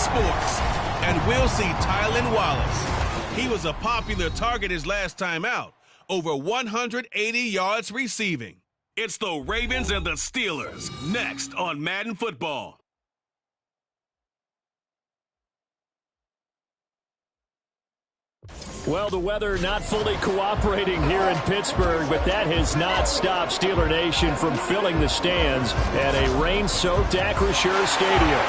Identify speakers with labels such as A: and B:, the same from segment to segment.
A: Sports. And we'll see Tylan Wallace. He was a popular target his last time out, over 180 yards receiving. It's the Ravens and the Steelers, next on Madden Football.
B: Well, the weather not fully cooperating here in Pittsburgh, but that has not stopped Steeler Nation from filling the stands at a rain-soaked Acrisure Stadium.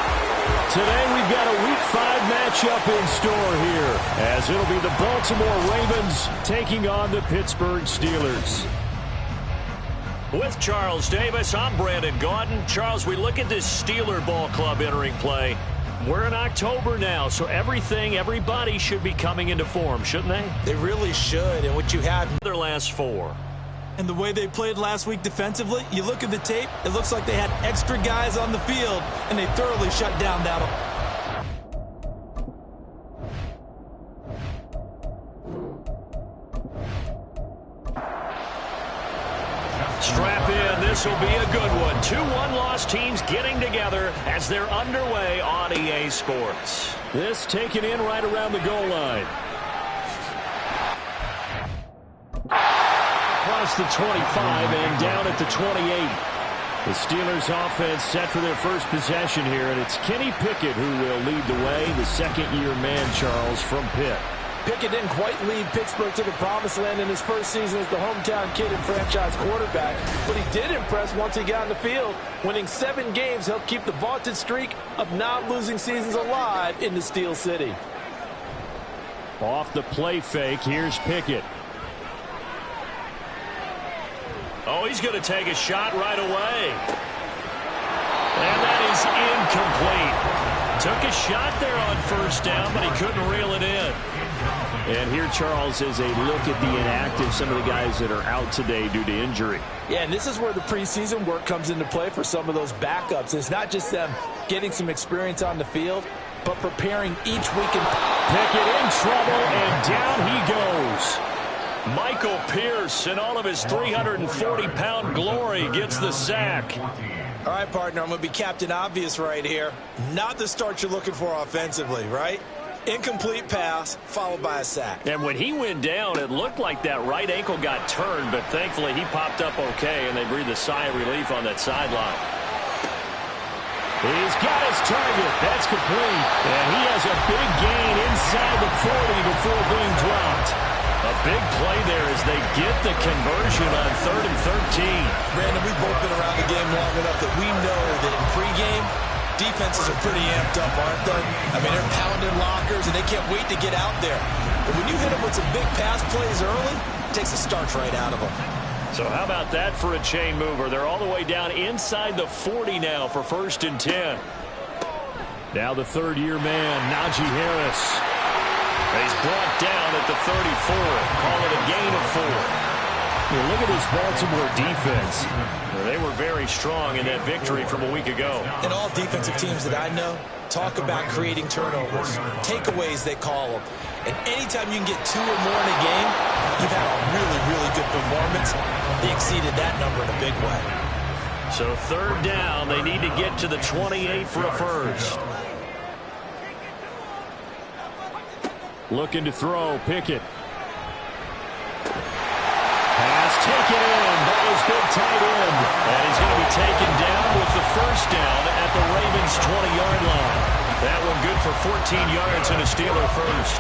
B: Today we've got a Week 5 matchup in store here, as it'll be the Baltimore Ravens taking on the Pittsburgh Steelers. With Charles Davis, I'm Brandon Gaudin. Charles, we look at this Steeler ball club entering play. We're in October now, so everybody should be coming into form, shouldn't they?
C: They really should, and what you have in
B: their last four.
C: And the way they played last week defensively, you look at the tape, it looks like they had extra guys on the field, and they thoroughly shut down that.
B: Strap in, this will be a good one. 2 one-loss teams getting together as they're underway on EA Sports. This taken in right around the goal line. Across the 25 and down at the 28. The Steelers offense set for their first possession here, and it's Kenny Pickett who will lead the way, the second-year man, Charles, from Pitt.
C: Pickett didn't quite lead Pittsburgh to the promised land in his first season as the hometown kid and franchise quarterback, but he did impress once he got on the field. Winning 7 games helped keep the vaunted streak of not losing seasons alive in the Steel City.
B: Off the play fake, here's Pickett. Oh, he's going to take a shot right away. And that is incomplete. Took a shot there on first down, but he couldn't reel it in. And here, Charles, is a look at the inactive, some of the guys that are out today due to injury.
C: Yeah, and this is where the preseason work comes into play for some of those backups. It's not just them getting some experience on the field, but preparing each week.
B: Pickett in trouble, and down he goes. Michael Pierce, in all of his 340-pound glory, gets the sack.
C: All right, partner, I'm going to be Captain Obvious right here. Not the start you're looking for offensively, right? Incomplete pass, followed by a sack.
B: And when he went down, it looked like that right ankle got turned, but thankfully he popped up okay, and they breathed a sigh of relief on that sideline. He's got his target. That's complete. And he has a big gain inside the 40 before being dropped. A big play there as they get the conversion on 3rd and 13.
C: Brandon, we've both been around the game long enough that we know that in pregame, defenses are pretty amped up, aren't they? I mean, they're pounding lockers, and they can't wait to get out there. But when you hit them with some big pass plays early, it takes the starch right out of them.
B: So how about that for a chain mover? They're all the way down inside the 40 now for 1st and 10. Now the third-year man, Najee Harris. He's brought down at the 34. Call it a gain of 4. Well, look at this Baltimore defense. They were very strong in that victory from a week ago.
C: And all defensive teams that I know talk about creating turnovers. Takeaways, they call them. And anytime you can get 2 or more in a game, you've had a really, really good performance. They exceeded that number in a big way.
B: So 3rd down, they need to get to the 28 for a first. Looking to throw, Pickett. Pass taken in by his big tight end. And he's going to be taken down with the first down at the Ravens' 20-yard line. That one good for 14 yards and a Steeler first.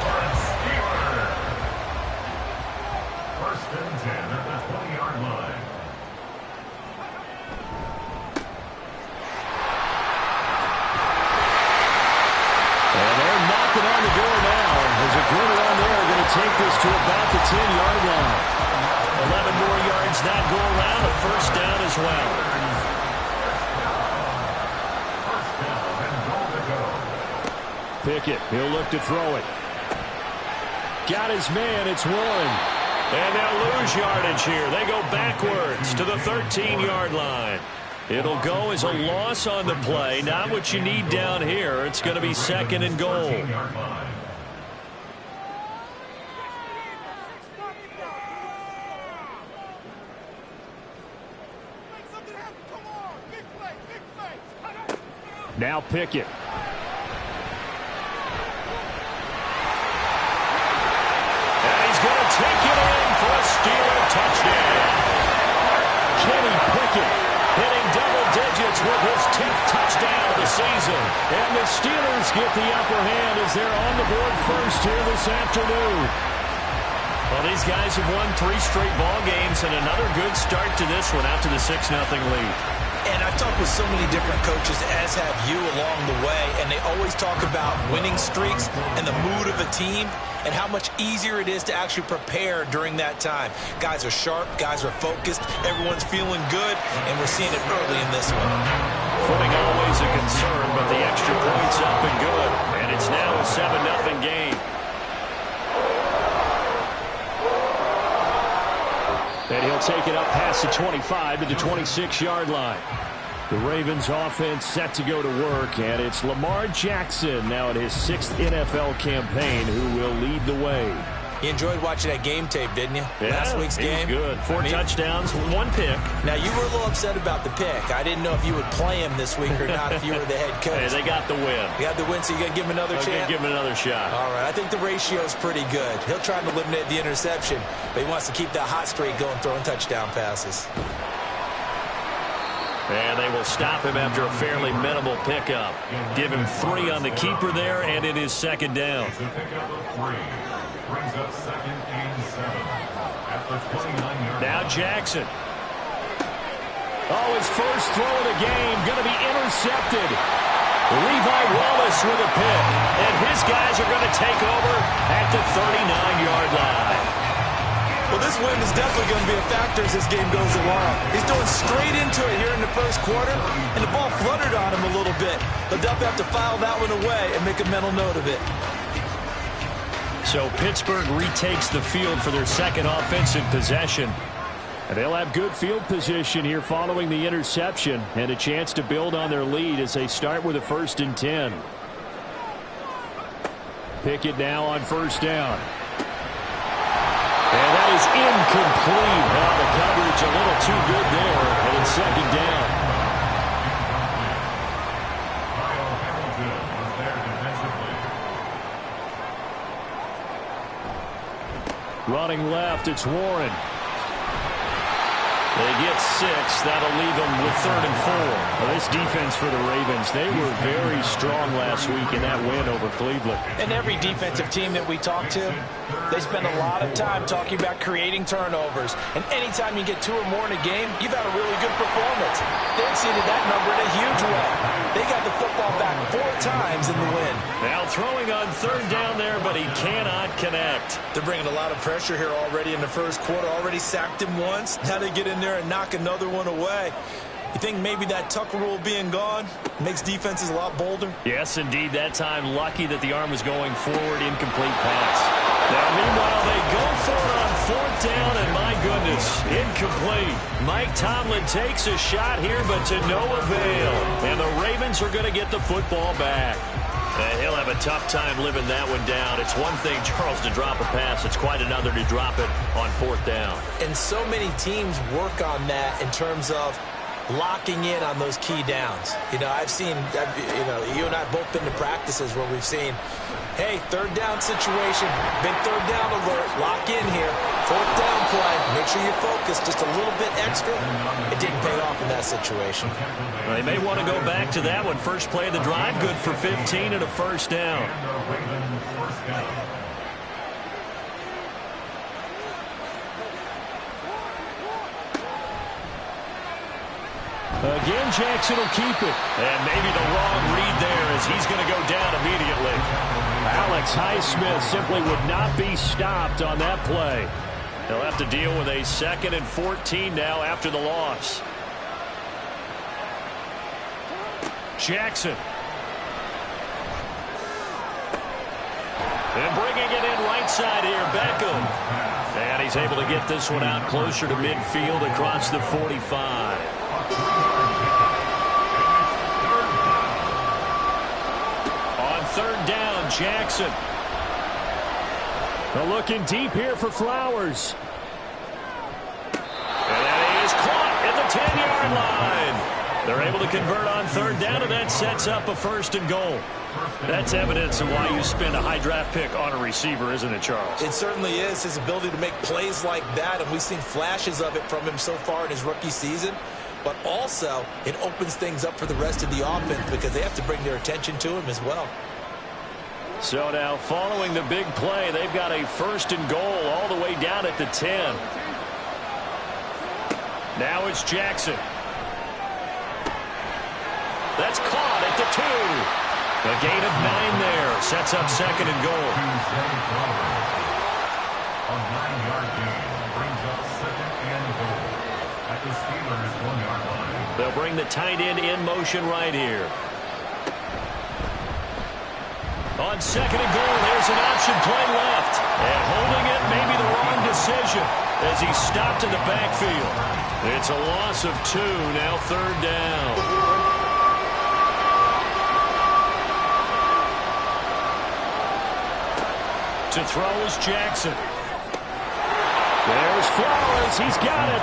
D: First and 10 at the 20-yard line.
B: And they're knocking on the door now. There's a good run there. Going to take this to about the 10-yard line. 11 more yards that go around. A first down as well. Pickett, he'll look to throw it. Got his man, it's Warren. And they'll lose yardage here. They go backwards to the 13-yard line. It'll go as a loss on the play. Not what you need down here. It's going to be 2nd and goal. Now Pickett. season. And the Steelers get the upper hand as they're on the board first here this afternoon. Well, these guys have won 3 straight ball games and another good start to this one out to the 6-0 lead.
C: And I've talked with so many different coaches, as have you, along the way, and they always talk about winning streaks and the mood of a team and how much easier it is to actually prepare during that time. Guys are sharp, guys are focused, everyone's feeling good, and we're seeing it early in this one.
B: Footing always a concern, but the extra point's up and good, and it's now a 7-0 game. And he'll take it up past the 25 to the 26-yard line. The Ravens offense set to go to work, and it's Lamar Jackson now in his 6th NFL campaign who will lead the way.
C: You enjoyed watching that game tape, didn't you?
B: Yeah,
C: Last week's game.
B: Good. 4 touchdowns, 1 pick.
C: Now, you were a little upset about the pick. I didn't know if you would play him this week or not if you were the head coach.
B: Hey, they got the win.
C: You got the win, so you're going to give him another chance?
B: Give him another shot.
C: All right. I think the ratio's pretty good. He'll try to eliminate the interception, but he wants to keep that hot streak going, throwing touchdown passes.
B: And they will stop him after a fairly minimal pickup. Give him 3 on the keeper there, and it is 2nd down.
D: Brings up 2nd and 7 at the 29-yard.
B: Now Jackson. Oh, his first throw of the game going to be intercepted. Levi Wallace with a pick, and his guys are going to take over at the 39-yard line.
C: Well, this win is definitely going to be a factor as this game goes along. He's going straight into it here in the first quarter, and the ball fluttered on him a little bit. They'll definitely have to file that one away and make a mental note of it.
B: So Pittsburgh retakes the field for their 2nd offensive possession. And they'll have good field position here following the interception and a chance to build on their lead as they start with a 1st and 10. Pickett now on 1st down. And that is incomplete. Well, the coverage a little too good there, and it's 2nd down. Running left, it's Warren. They get 6. That'll leave them with 3rd and 4. Well, this defense for the Ravens, they were very strong last week in that win over Cleveland.
C: And every defensive team that we talk to, they spend a lot of time talking about creating turnovers. And anytime you get 2 or more in a game, you've had a really good performance. They exceeded that number in a huge way. They got the football back 4 times in the win.
B: Now throwing on 3rd down there, but he cannot connect.
C: They're bringing a lot of pressure here already in the first quarter. Already sacked him once. Now they get in there and knock another one away. You think maybe that Tucker rule being gone makes defenses a lot bolder?
B: Yes, indeed. That time, lucky that the arm was going forward. Incomplete pass. Now, meanwhile, they go for it on 4th down, and my goodness, incomplete. Mike Tomlin takes a shot here, but to no avail. And the Ravens are going to get the football back. And he'll have a tough time living that one down. It's one thing, Charles, to drop a pass. It's quite another to drop it on 4th down. And
C: so many teams work on that in terms of locking in on those key downs. You know, I've seen, you and I both been to practices where we've seen, hey, 3rd down situation, big 3rd down alert, lock in here, 4th down play, make sure you're focused just a little bit extra. It didn't pay off in that situation.
B: Well, they may want to go back to that one. First play of the drive, good for 15 and a 1st down. Again, Jackson will keep it. And maybe the wrong read there as he's going to go down immediately. Alex Highsmith simply would not be stopped on that play. They'll have to deal with a 2nd and 14 now after the loss. Jackson. And bringing it in right side here, Beckham. And he's able to get this one out closer to midfield across the 45. On 3rd down, Jackson. They're looking deep here for Flowers. And that is caught at the 10-yard line. They're able to convert on 3rd down, and that sets up a 1st and goal. That's evidence of why you spend a high draft pick on a receiver, isn't it, Charles?
C: It certainly is, his ability to make plays like that, and we've seen flashes of it from him so far in his rookie season. but also it opens things up for the rest of the offense because they have to bring their attention to him as well.
B: So now following the big play, they've got a 1st and goal all the way down at the 10. Now it's Jackson. That's caught at the 2. A gain of 9 there. Sets up 2nd and goal.
D: A 9-yard gain brings up 2nd and goal at the Steelers' 1-yard line.
B: They'll bring the tight end in motion right here. On 2nd and goal, there's an option play left. And holding it may be the wrong decision as he stopped in the backfield. It's a loss of 2, now 3rd down. To throw is Jackson. There's Flowers. He's got it.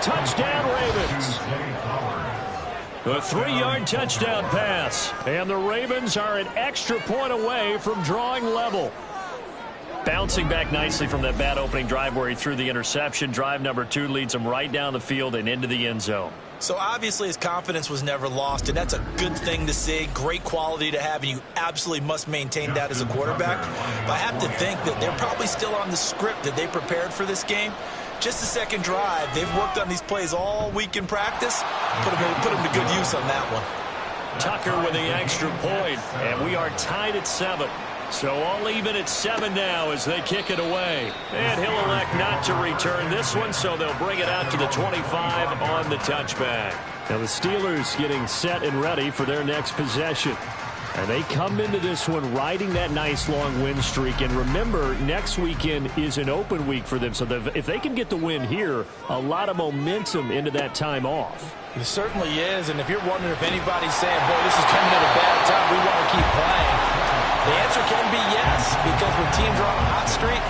B: Touchdown, Ravens. A 3-yard touchdown pass. And the Ravens are an extra point away from drawing level. Bouncing back nicely from that bad opening drive where he threw the interception. Drive number 2 leads him right down the field and into the end zone.
C: So obviously his confidence was never lost, and that's a good thing to see. Great quality to have, and you absolutely must maintain that as a quarterback. But I have to think that they're probably still on the script that they prepared for this game. Just the second drive. They've worked on these plays all week in practice. Put them to good use on that one.
B: Tucker with the extra point, and we are tied at 7. So all even at 7 now as they kick it away. And he'll elect not to return this one, so they'll bring it out to the 25 on the touchback. Now the Steelers getting set and ready for their next possession. And they come into this one riding that nice long win streak. And remember, next weekend is an open week for them. So if they can get the win here, a lot of momentum into that time off.
C: It certainly is. And if you're wondering if anybody's saying, boy, this is coming at a bad time, we want to keep playing, the answer can be yes. Because when teams are on a hot streak,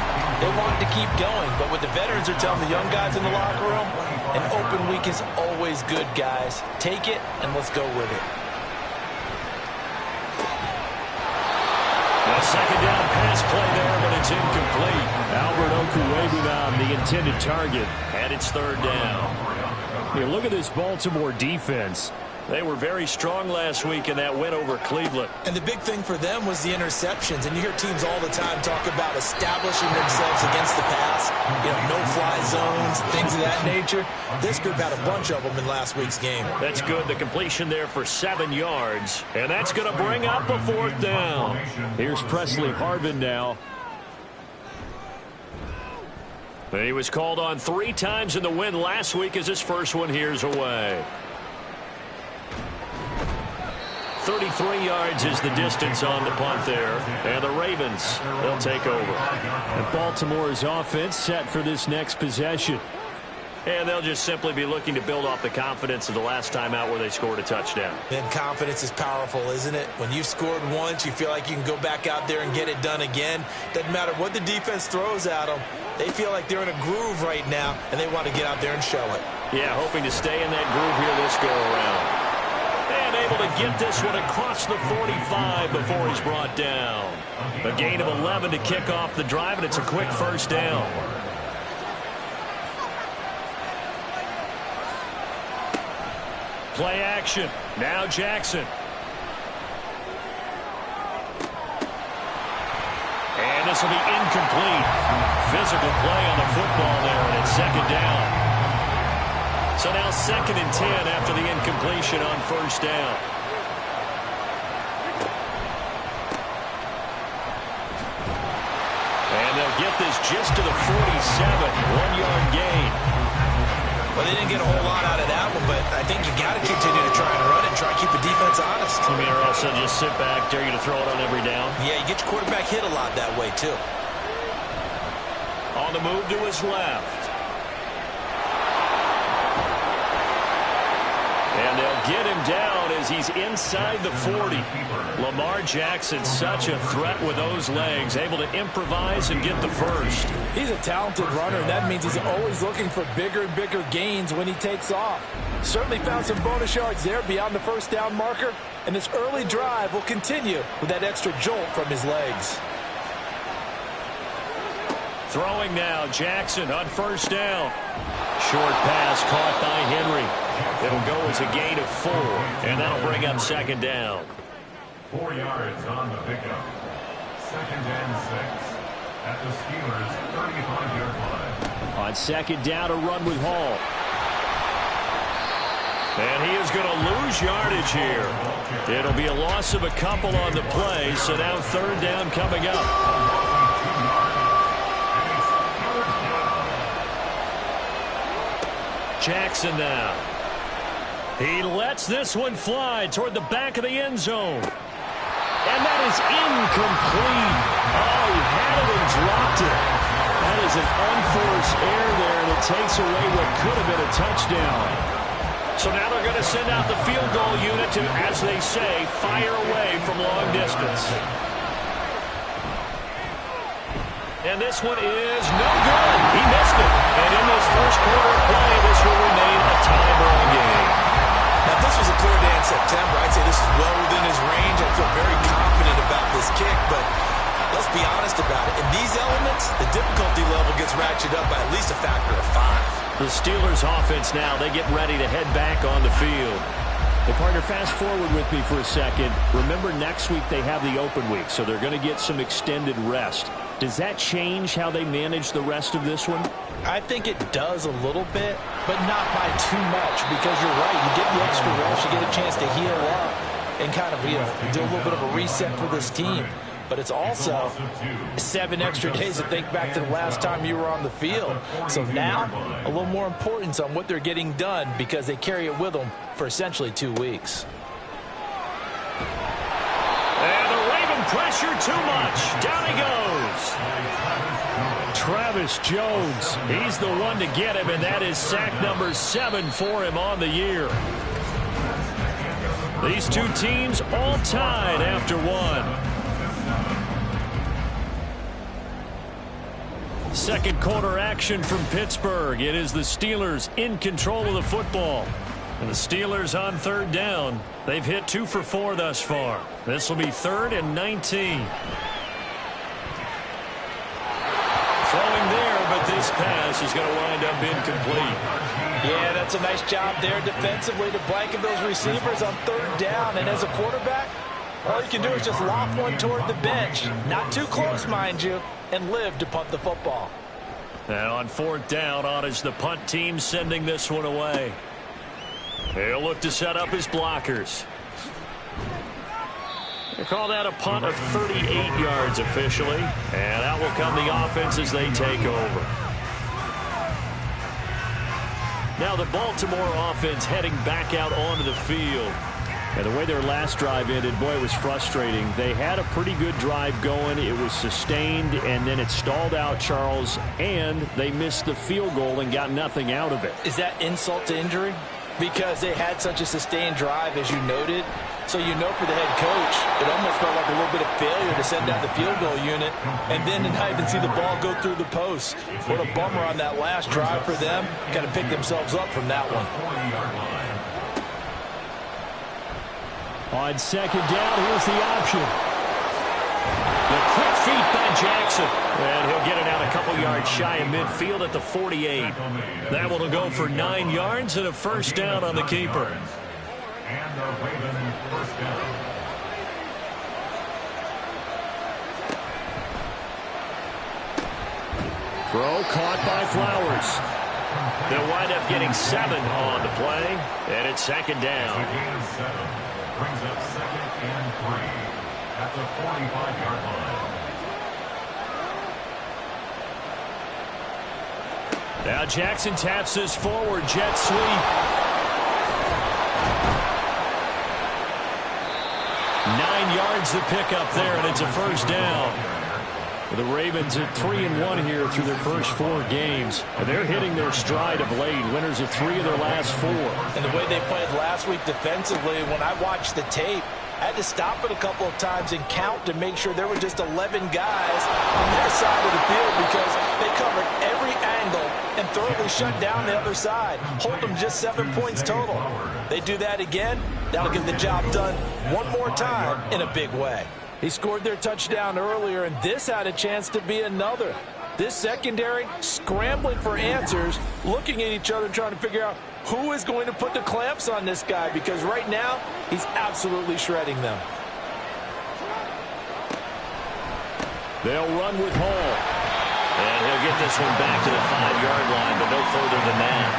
C: they want to keep going. But what the veterans are telling the young guys in the locker room, an open week is always good, guys. Take it and let's go with it.
B: A second down pass play there, but it's incomplete. Albert Okuwegu on the intended target, and it's 3rd down. Hey, look at this Baltimore defense. They were very strong last week in that win over Cleveland.
C: And the big thing for them was the interceptions. And you hear teams all the time talk about establishing themselves against the pass. You know, no-fly zones, things of that nature. This group had a bunch of them in last week's game.
B: That's good. The completion there for 7 yards. And that's going to bring up a 4th down. Here's Presley Harvin now. He was called on 3 times in the win last week as his first one here's away. 33 yards is the distance on the punt there. And the Ravens, they'll take over. And Baltimore's offense set for this next possession. And they'll just simply be looking to build off the confidence of the last time out where they scored a touchdown.
C: And confidence is powerful, isn't it? When you've scored once, you feel like you can go back out there and get it done again. Doesn't matter what the defense throws at them. They feel like they're in a groove right now, and they want to get out there and show it.
B: Yeah, hoping to stay in that groove here this go-around. And able to get this one across the 45 before he's brought down. A gain of 11 to kick off the drive, and it's a quick 1st down. Play action. Now Jackson. And this will be incomplete. Physical play on the football there, and it's 2nd down. So now 2nd and 10 after the incompletion on 1st down. And they'll get this just to the 47, 1-yard gain.
C: Well, they didn't get a whole lot out of that one, but I think you got to continue to try and run it and try to keep the defense honest.
B: I mean, or also just sit back, dare you to throw it on every down.
C: Yeah, you get your quarterback hit a lot that way, too.
B: On the move to his left. And they'll get him down as he's inside the 40. Lamar Jackson, such a threat with those legs, able to improvise and get the first.
C: He's a talented runner, and that means he's always looking for bigger and bigger gains when he takes off. Certainly found some bonus yards there beyond the 1st down marker, and this early drive will continue with that extra jolt from his legs.
B: Throwing now, Jackson on 1st down. Short pass caught by Henry. It'll go as a gain of 4, and that'll bring up second down.
D: 4 yards on the pickup. 2nd and 6 at the Steelers' 35-yard line.
B: On second down, a run with Hall. And he is going to lose yardage here. It'll be a loss of a couple on the play, so now 3rd down coming up. Jackson now. He lets this one fly toward the back of the end zone. And that is incomplete. Oh, he had it and dropped it. That is an unforced error there, and it takes away what could have been a touchdown. So now they're going to send out the field goal unit to, as they say, fire away from long distance. And this one is no good. He missed it. And in this first quarter of play, this will remain a tie ball game.
C: Now, if this was a clear day in September, I'd say this is well within his range. I feel very confident about this kick, but let's be honest about it. In these elements, the difficulty level gets ratcheted up by at least a factor of 5.
B: The Steelers offense now, they get ready to head back on the field. Hey, partner, fast forward with me for a second. Remember, next week they have the open week, so they're going to get some extended rest. Does that change how they manage the rest of this one?
C: I think it does a little bit, but not by too much, because you're right. You get the extra rest, you get a chance to heal up and kind of, do a little bit of a reset for this team. But it's also 7 extra days to think back to the last time you were on the field. So now, a little more importance on what they're getting done because they carry it with them for essentially 2 weeks.
B: And the Raven pressure too much. Down he goes. Travis Jones, he's the one to get him, and that is sack number 7 for him on the year. These two teams all tied after 1. Second quarter action from Pittsburgh. It is the Steelers in control of the football. And the Steelers on 3rd down. They've hit 2 for 4 thus far. This will be 3rd and 19. Throwing there, but this pass is going to wind up incomplete.
C: Yeah, that's a nice job there defensively to blanket those receivers on 3rd down. And as a quarterback, all you can do is just lob one toward the bench. Not too close, mind you, and live to punt the football.
B: And on 4th down, on is the punt team sending this one away. He'll look to set up his blockers. They call that a punt of 38 yards officially. And out will come the offense as they take over. Now the Baltimore offense heading back out onto the field. And the way their last drive ended, boy, it was frustrating. They had a pretty good drive going. It was sustained, and then it stalled out, Charles, and they missed the field goal and got nothing out of it.
C: Is that insult to injury? Because they had such a sustained drive, as you noted. So you know for the head coach, it almost felt like a little bit of failure to send out the field goal unit and then to not even see the ball go through the post. What a bummer on that last drive for them. Kind of pick themselves up from that one.
B: On 2nd down, here's the option. The quick feet by Jackson. And he'll get it out a couple yards shy of midfield at the 48. That one will go for 9 yards and a 1st down on the keeper.
D: And the Raven 1st down.
B: Throw caught by Flowers. They'll wind up getting 7 on the play. And it's 2nd down.
D: Again, 7. Brings up 2nd and 3 at the 45-yard line.
B: Now Jackson taps this forward, jet sweep. 9 yards to pick up there, and it's a 1st down. The Ravens at 3-1 here through their first 4 games. And they're hitting their stride of late. Winners of 3 of their last 4.
C: And the way they played last week defensively, when I watched the tape, I had to stop it a couple of times and count to make sure there were just 11 guys on their side of the field because they covered every angle and thoroughly shut down the other side. Hold them just 7 points total. They do that again, that'll get the job done one more time in a big way. He scored their touchdown earlier, and this had a chance to be another. This secondary scrambling for answers, looking at each other, trying to figure out who is going to put the clamps on this guy, because right now he's absolutely shredding them.
B: They'll run with Hall. And he'll get this one back to the 5-yard line, but no further than that.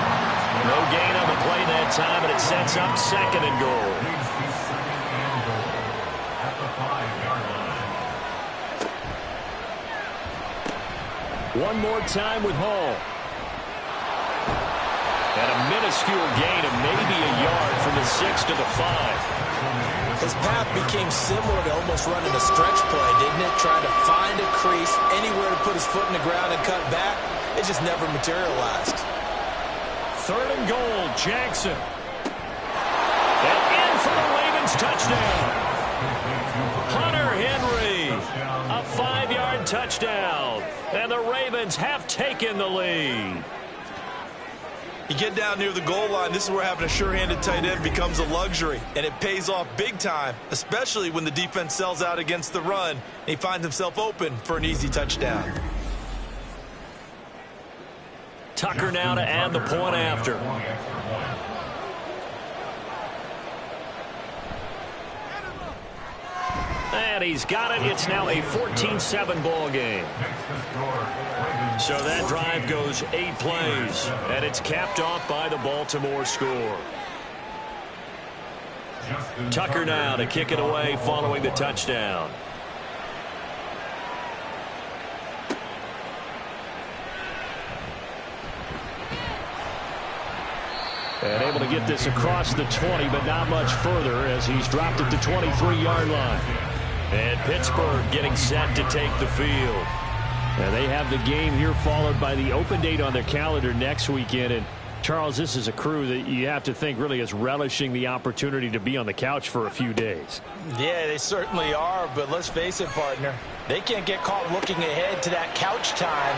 B: No gain on the play that time, and it sets up 2nd and goal. One more time with Hall. And a minuscule gain of maybe a yard from the 6 to the 5.
C: His path became similar to almost running a stretch play, didn't it? Trying to find a crease, anywhere to put his foot in the ground and cut back. It just never materialized.
B: 3rd and goal, Jackson. And in for the Ravens touchdown. Hunter Henry, a 5-yard touchdown. And the Ravens have taken the lead.
C: You get down near the goal line, this is where having a sure-handed tight end becomes a luxury, and it pays off big time, especially when the defense sells out against the run, and he finds himself open for an easy touchdown.
B: Tucker now to add the point after. And he's got it. It's now a 14-7 ball game. So that drive goes 8 plays, and it's capped off by the Baltimore score. Tucker now to kick it away following the touchdown. And able to get this across the 20, but not much further as he's dropped it to 23-yard line. And Pittsburgh getting set to take the field. And they have the game here followed by the open date on their calendar next weekend. And, Charles, this is a crew that you have to think really is relishing the opportunity to be on the couch for a few days.
C: Yeah, they certainly are, but let's face it, partner. They can't get caught looking ahead to that couch time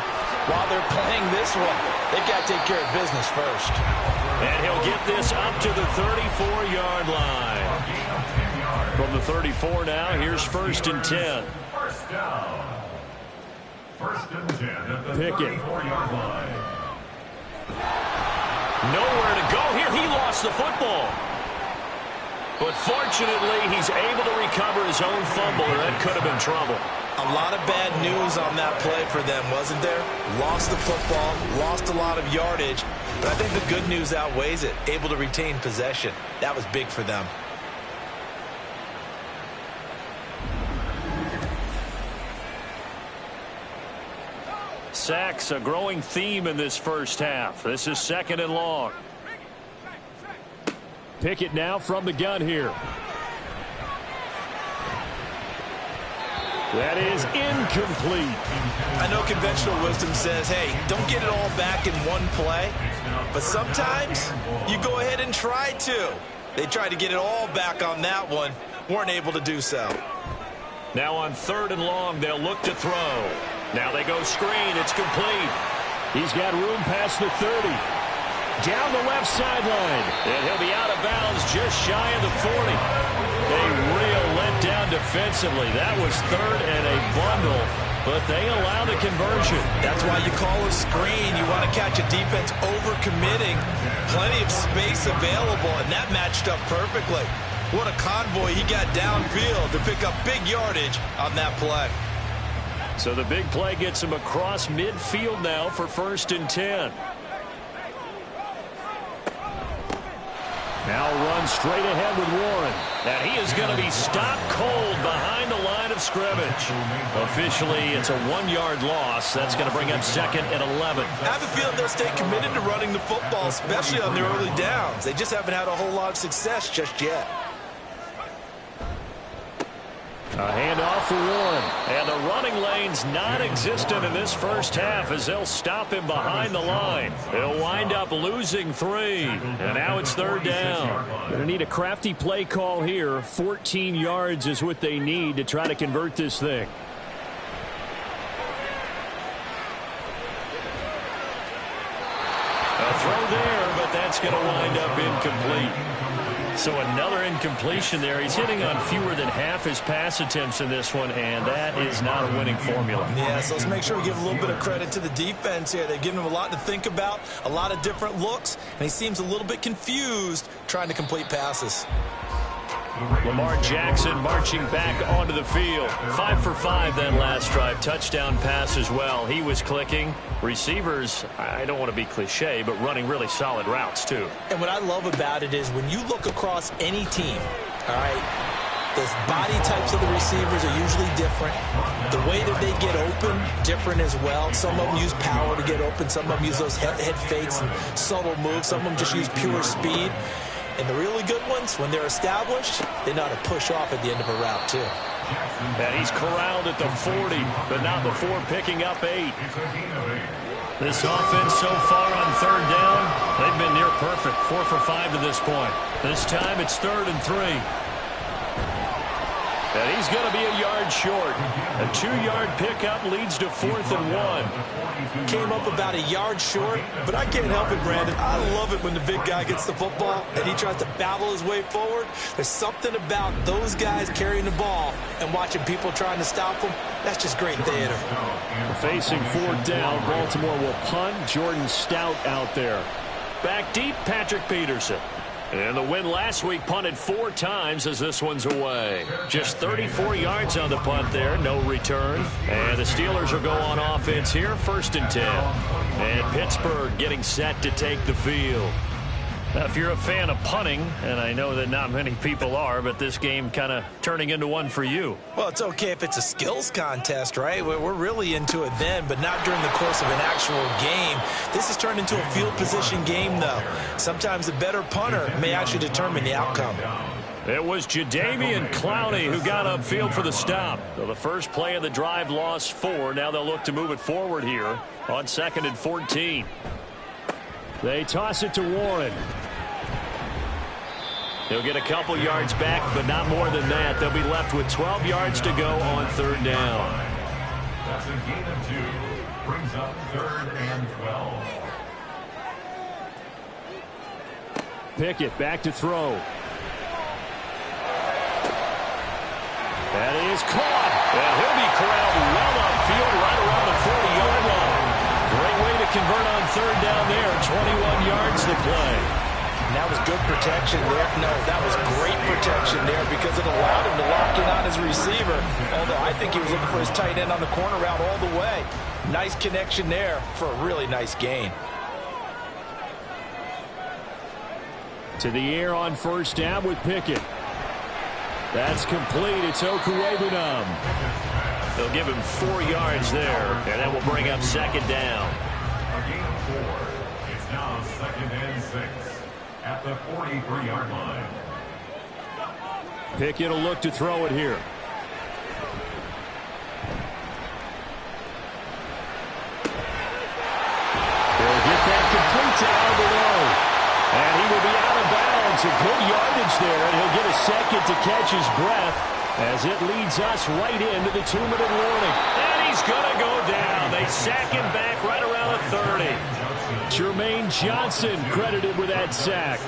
C: while they're playing this one. They've got to take care of business first.
B: And he'll get this up to the 34-yard line. From the 34 now, here's 1st and 10.
D: First down. 1st and 10 at the
B: Pickett.
D: 34-yard line.
B: Nowhere to go here. He lost the football. But fortunately, he's able to recover his own fumble, or that could have been trouble.
C: A lot of bad news on that play for them, wasn't there? Lost the football, lost a lot of yardage, but I think the good news outweighs it. Able to retain possession. That was big for them.
B: Sacks, a growing theme in this first half. This is 2nd and long. Pickett now from the gun here. That is incomplete.
C: I know conventional wisdom says, hey, don't get it all back in one play. But sometimes you go ahead and try to. They tried to get it all back on that one. Weren't able to do so.
B: Now on 3rd and long, they'll look to throw. Now they go screen. It's complete. He's got room past the 30. Down the left sideline. And he'll be out of bounds just shy of the 40. A real letdown defensively. That was 3rd and a bundle, but they allow the conversion.
C: That's why you call a screen. You want to catch a defense overcommitting. Plenty of space available, and that matched up perfectly. What a convoy he got downfield to pick up big yardage on that play.
B: So the big play gets him across midfield now for 1st and 10. Now run straight ahead with Warren. And he is going to be stopped cold behind the line of scrimmage. Officially, it's a 1-yard loss. That's going to bring up 2nd and 11.
C: I have a feeling they'll stay committed to running the football, especially on their early downs. They just haven't had a whole lot of success just yet.
B: A handoff for Warren. And the running lane's non-existent in this first half as they'll stop him behind the line. They'll wind up losing 3. And now it's 3rd down. Going to need a crafty play call here. 14 yards is what they need to try to convert this thing. A throw there, but that's going to wind up incomplete. So another incompletion there. He's hitting on fewer than half his pass attempts in this one, and that is not a winning formula.
C: Yeah, so let's make sure we give a little bit of credit to the defense here. They've given him a lot to think about, a lot of different looks, and he seems a little bit confused trying to complete passes.
B: Lamar Jackson marching back onto the field. 5 for 5 that last drive. Touchdown pass as well. He was clicking. Receivers, I don't want to be cliche, but running really solid routes too.
C: And what I love about it is when you look across any team, all right, the body types of the receivers are usually different. The way that they get open, different as well. Some of them use power to get open. Some of them use those head fakes and subtle moves. Some of them just use pure speed. And the really good ones, when they're established, they know how to push off at the end of a route, too.
B: And he's corralled at the 40, but not before picking up 8. This offense so far on third down, they've been near perfect. 4 for 5 to this point. This time it's 3rd and 3. And he's going to be a yard short. A 2-yard pickup leads to 4th and 1.
C: Came up about a yard short, but I can't help it, Brandon. I love it when the big guy gets the football and he tries to battle his way forward. There's something about those guys carrying the ball and watching people trying to stop them. That's just great theater.
B: Facing 4th down, Baltimore will punt. Jordan Stout out there. Back deep, Patrick Peterson. And the win last week punted 4 times as this one's away. Just 34 yards on the punt there, no return. And the Steelers will go on offense here, 1st and 10. And Pittsburgh getting set to take the field. Now, if you're a fan of punting, and I know that not many people are, but this game kind of turning into one for you.
C: Well, it's okay if it's a skills contest, right? We're really into it then, but not during the course of an actual game. This has turned into a field position game, though. Sometimes the better punter may actually determine the outcome.
B: It was Jadeveon Clowney who got upfield for the stop. So the first play of the drive lost 4. Now they'll look to move it forward here on 2nd and 14. They toss it to Warren. He'll get a couple yards back, but not more than that. They'll be left with 12 yards to go on 3rd down.
D: That's a gain of 2. Brings up 3rd and 12.
B: Pickett back to throw. That is caught. And he'll be corralled well upfield right around the 40-yard line. Great way to convert on 3rd down there. 21 yards to play.
C: And that was good protection there. No, that was great protection there because it allowed him to lock in on his receiver. Although I think he was looking for his tight end on the corner route all the way. Nice connection there for a really nice gain.
B: To the air on 1st down with Pickett. That's complete. It's Okuwebunam. They'll give him 4 yards there, and that will bring up 2nd down.
D: A gain of 4. It's now 2nd and 6 at the 43-yard line.
B: Pickett will look to throw it here. He'll get that complete to Alvarado. And he will be out of bounds. A good yardage there, and he'll get a second to catch his breath as it leads us right into the 2-minute warning. And he's going to go down. They sack him back right around the 30. Jermaine Johnson credited with that sack.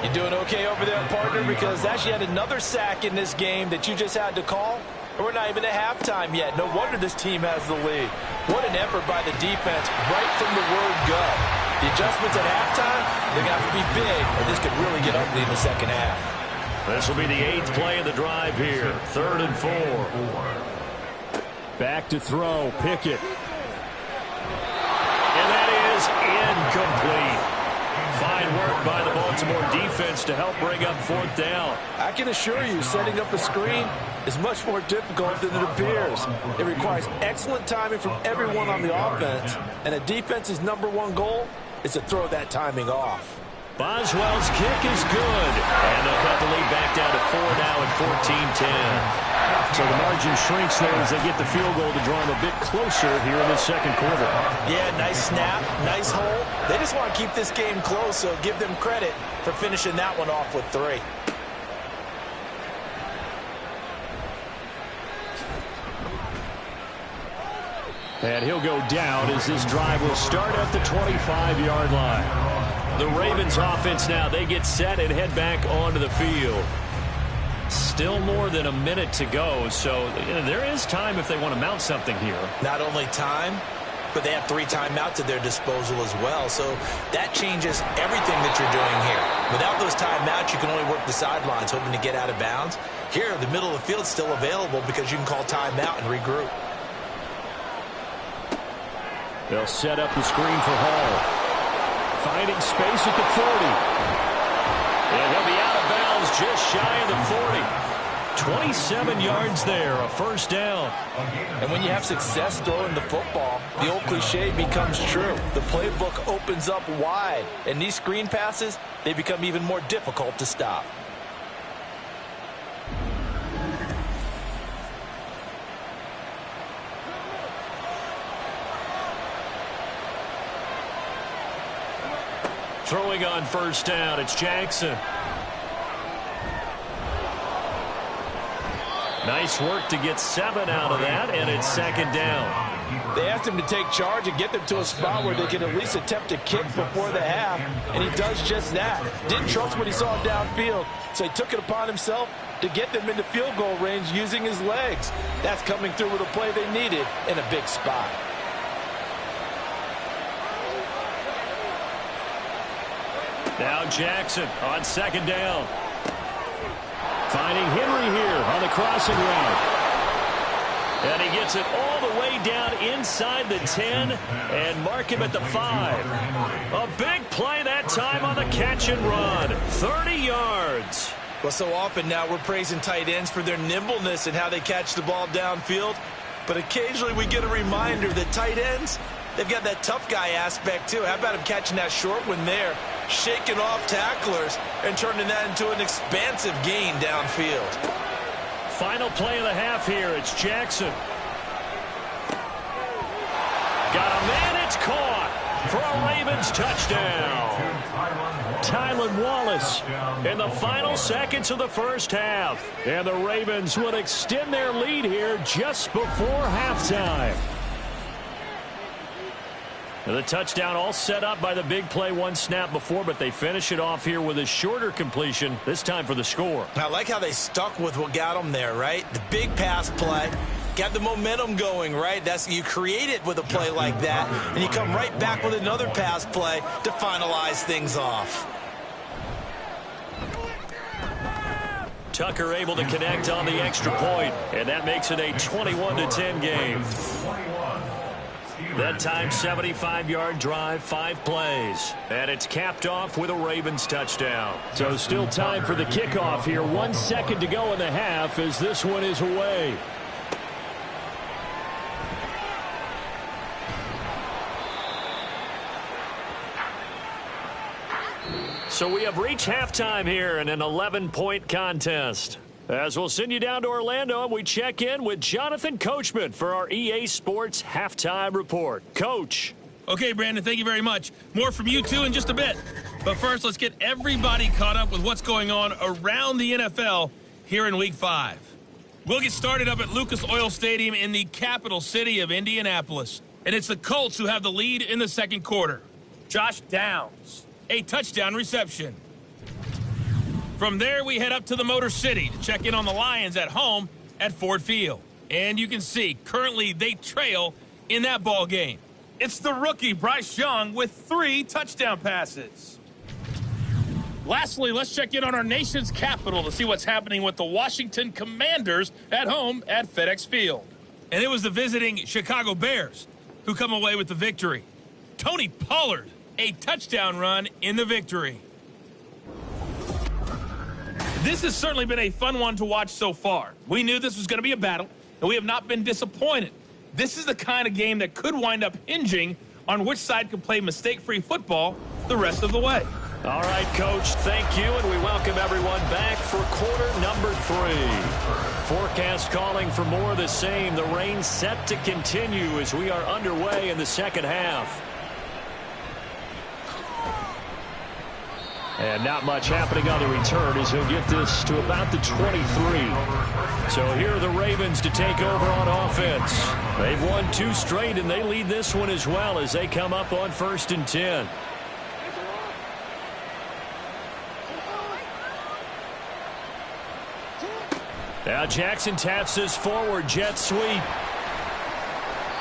C: You doing okay over there, partner? Because that's yet another sack in this game that you just had to call. We're not even at halftime yet. No wonder this team has the lead. What an effort by the defense right from the word go. The adjustments at halftime, they're going to have to be big, or this could really get ugly in the second half.
B: This will be the 8th play of the drive here. 3rd and 4. Back to throw. Pickett. And that is incomplete. Fine work by the Baltimore defense to help bring up 4th down.
C: I can assure you, setting up a screen is much more difficult than it appears. It requires excellent timing from everyone on the offense, and a defense's #1 goal is to throw that timing off.
B: Boswell's kick is good, and they'll cut the lead back down to 4 now at 14-10. So the margin shrinks there as they get the field goal to draw them a bit closer here in the 2nd quarter.
C: Yeah, nice snap, nice hole. They just want to keep this game close, so give them credit for finishing that one off with 3. And he'll go down as this drive will start at the 25-yard line.
B: The Ravens offense now, they get set and head back onto the field. Still more than a minute to go, so there is time if they want to mount something here.
C: Not only time, but they have 3 timeouts at their disposal as well, so that changes everything that you're doing here. Without those timeouts, you can only work the sidelines, hoping to get out of bounds. Here, the middle of the field is still available because you can call timeout and regroup.
B: They'll set up the screen for Hall. Finding space at the 40. And he'll be out of bounds just shy of the 40. 27 yards there, a first down.
C: And when you have success throwing the football, the old cliche becomes true. The playbook opens up wide, and these screen passes, they become even more difficult to stop.
B: Throwing on first down, it's Jackson. Nice work to get 7 out of that, and it's second down.
C: They asked him to take charge and get them to a spot where they can at least attempt a kick before the half, and he does just that. Didn't trust what he saw downfield, so he took it upon himself to get them into field goal range using his legs. That's coming through with a play they needed in a big spot.
B: Now Jackson on second down. Finding Henry here on the crossing route. And he gets it all the way down inside the 10 and mark him at the 5. A big play that time on the catch and run. 30 yards.
C: Well, so often now we're praising tight ends for their nimbleness and how they catch the ball downfield. But occasionally we get a reminder that tight ends, they've got that tough guy aspect too. How about him catching that short one there, shaking off tacklers, and turning that into an expansive gain downfield.
B: Final play of the half here. It's Jackson. Got a man. It's caught for a Ravens touchdown. Tylan Wallace in the final seconds of the first half. And the Ravens will extend their lead here just before halftime. And the touchdown all set up by the big play one snap before, but they finish it off here with a shorter completion, this time for the score.
C: I like how they stuck with what got them there, right? The big pass play, got the momentum going, right? You create it with a play like that, and you come right back with another pass play to finalize things off.
B: Tucker able to connect on the extra point, and that makes it a 21-10 game. That time, 75-yard drive, 5 plays. And it's capped off with a Ravens touchdown. So still time for the kickoff here. 1 second to go in the half as this one is away. So we have reached halftime here in an 11-point contest. As we'll send you down to Orlando, and we check in with Jonathan Coachman for our EA Sports Halftime Report. Coach.
E: Okay, Brandon, thank you very much. More from you, too, in just a bit. But first, let's get everybody caught up with what's going on around the NFL here in Week 5. We'll get started up at Lucas Oil Stadium in the capital city of Indianapolis. And it's the Colts who have the lead in the second quarter. Josh Downs, a touchdown reception. From there, we head up to the Motor City to check in on the Lions at home at Ford Field. And you can see, currently they trail in that ball game. It's the rookie, Bryce Young, with 3 touchdown passes. Lastly, let's check in on our nation's capital to see what's happening with the Washington Commanders at home at FedEx Field. And it was the visiting Chicago Bears who come away with the victory. Tony Pollard, a touchdown run in the victory. This has certainly been a fun one to watch so far. We knew this was going to be a battle, and we have not been disappointed. This is the kind of game that could wind up hinging on which side can play mistake-free football the rest of the way.
B: All right, Coach, thank you, and we welcome everyone back for quarter number 3. Forecast calling for more of the same. The rain set to continue as we are underway in the second half. And not much happening on the return as he'll get this to about the 23. So here are the Ravens to take over on offense. They've won 2 straight, and they lead this one as well as they come up on 1st and 10. Now Jackson taps his forward jet sweep.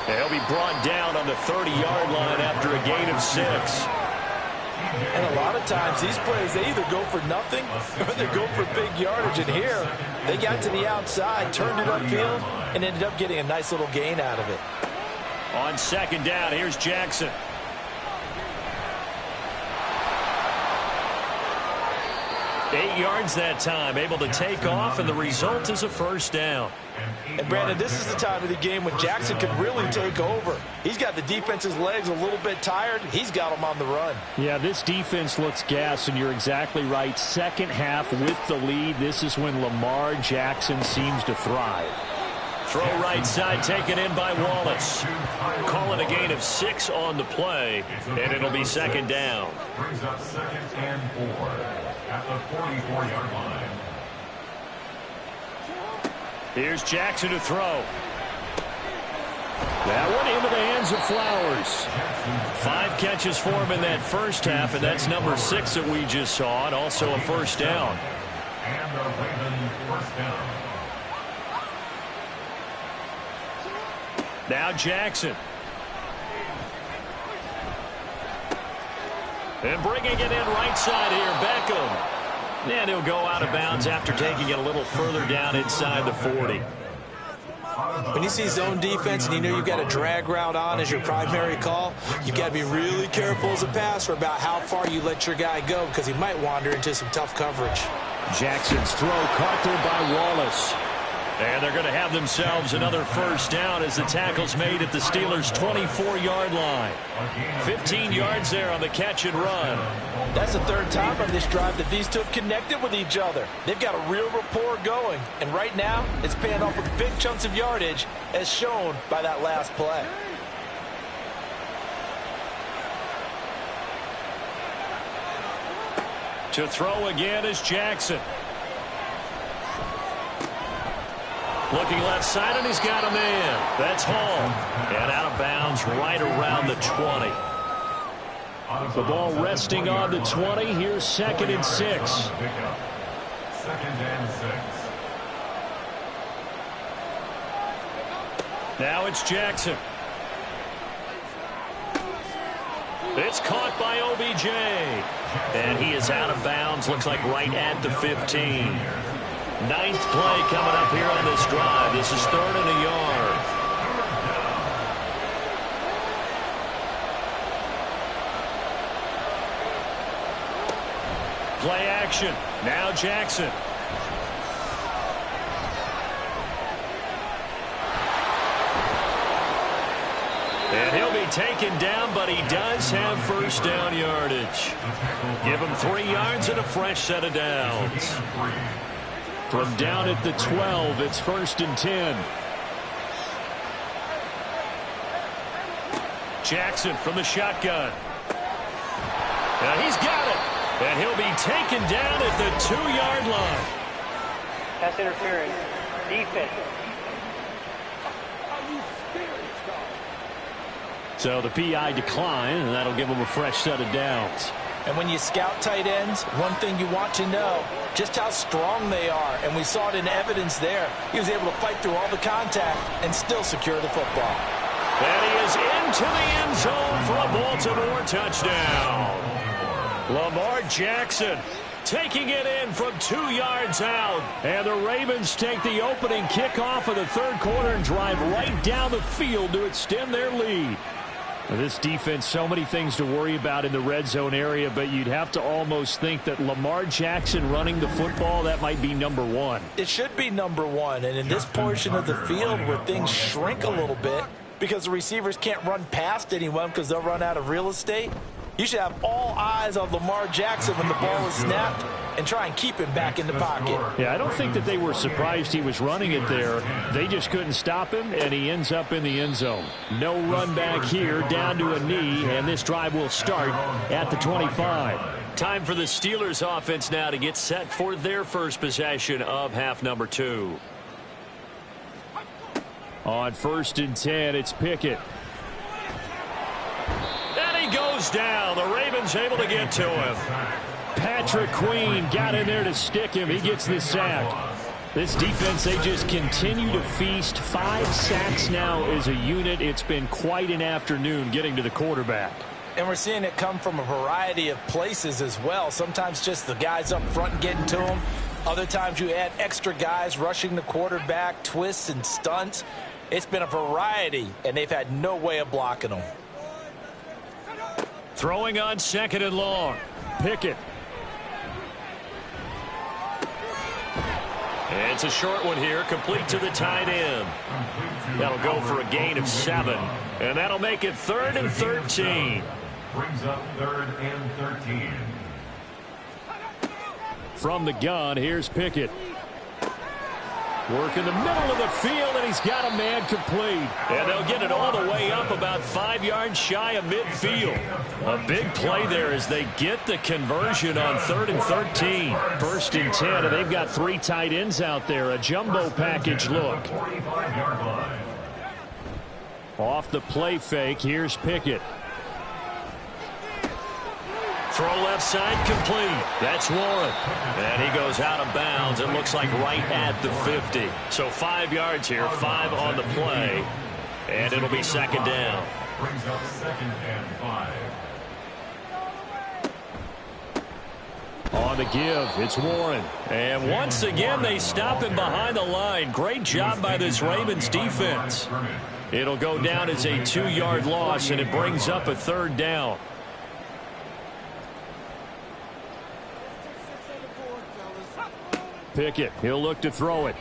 B: He'll be brought down on the 30-yard line after a gain of 6.
C: And a lot of times these plays, they either go for nothing or they go for big yardage. And here, they got to the outside, turned it upfield, and ended up getting a nice little gain out of it.
B: On second down, here's Jackson. 8 yards that time, able to take off, and the result is a first down.
C: And, Brandon, this is the time of the game when Jackson can really take over. He's got the defense's legs a little bit tired. He's got them on the run.
B: Yeah, this defense looks gassed, and you're exactly right. Second half with the lead, this is when Lamar Jackson seems to thrive. Throw right side, taken in by Wallace. Calling a gain of 6 on the play, and it'll be second down.
D: Brings up 2nd and 4 at the 44-yard line.
B: Here's Jackson to throw. That one into the hands of Flowers. 5 catches for him in that first half, and that's number 6 that we just saw, and also a first down.
D: And the Ravens first down.
B: Now Jackson. And bringing it in right side here, Beckham. And he'll go out of bounds after taking it a little further down inside the 40.
C: When you see zone defense and you know you've got a drag route on as your primary call, you've got to be really careful as a passer about how far you let your guy go because he might wander into some tough coverage.
B: Jackson's throw caught there by Wallace. And they're going to have themselves another first down as the tackle's made at the Steelers' 24-yard line. 15 yards there on the catch and run.
C: That's the third time on this drive that these two have connected with each other. They've got a real rapport going. And right now, it's paying off with big chunks of yardage as shown by that last play.
B: To throw again is Jackson. Looking left side, and he's got a man. That's Hall. And out of bounds right around the 20. The ball resting on the 20. Here's 2nd and 6.
D: 2nd and 6.
B: Now it's Jackson. It's caught by OBJ. And he is out of bounds. Looks like right at the 15. 9th play coming up here on this drive. This is 3rd and a yard. Play action. Now Jackson. And he'll be taken down, but he does have first down yardage. Give him 3 yards and a fresh set of downs. From down at the 12, it's 1st and 10. Jackson from the shotgun. And he's got it. And he'll be taken down at the 2-yard line.
F: Pass interference. Defense.
B: So the PI decline, and that'll give him a fresh set of downs.
C: And when you scout tight ends, one thing you want to know, just how strong they are. And we saw it in evidence there. He was able to fight through all the contact and still secure the football.
B: And he is into the end zone for a Baltimore touchdown. Lamar Jackson taking it in from 2 yards out. And the Ravens take the opening kickoff of the 3rd quarter and drive right down the field to extend their lead. This defense, so many things to worry about in the red zone area, but you'd have to almost think that Lamar Jackson running the football, that might be number 1.
C: It should be number 1, and in this portion of the field where things shrink a little bit because the receivers can't run past anyone because they'll run out of real estate, you should have all eyes on Lamar Jackson when the ball is snapped and try and keep him back in the pocket.
B: Yeah, I don't think that they were surprised he was running it there. They just couldn't stop him, and he ends up in the end zone. No run back here, down to a knee, and this drive will start at the 25. Time for the Steelers offense now to get set for their first possession of half number 2. On 1st and 10, it's Pickett. And he goes down. The Ravens able to get to him. Patrick Queen got in there to stick him. He gets the sack. This defense, they just continue to feast. 5 sacks now as a unit. It's been quite an afternoon getting to the quarterback.
C: And we're seeing it come from a variety of places as well. Sometimes just the guys up front getting to them. Other times you add extra guys rushing the quarterback, twists and stunts. It's been a variety, and they've had no way of blocking them.
B: Throwing on 2nd and long. Pickett. It's a short one here, complete to the tight end. That'll go for a gain of 7, and that'll make it 3rd and 13.
D: Brings up 3rd and 13.
B: From the gun, here's Pickett. Work in the middle of the field, and he's got a man complete. And they'll get it all the way up about 5 yards shy of midfield. A big play there as they get the conversion on 3rd and 13. 1st and 10, and they've got 3 tight ends out there. A jumbo package look. Off the play fake, here's Pickett. Throw left side complete. That's Warren. And he goes out of bounds. It looks like right at the 50. So 5 yards here, 5 on the play. And it'll be 2nd down.
D: Brings up 2nd and 5.
B: On the give, it's Warren. And once again, they stop him behind the line. Great job by this Ravens defense. It'll go down as a 2-yard loss, and it brings up a 3rd down. Pickett, he'll look to throw it.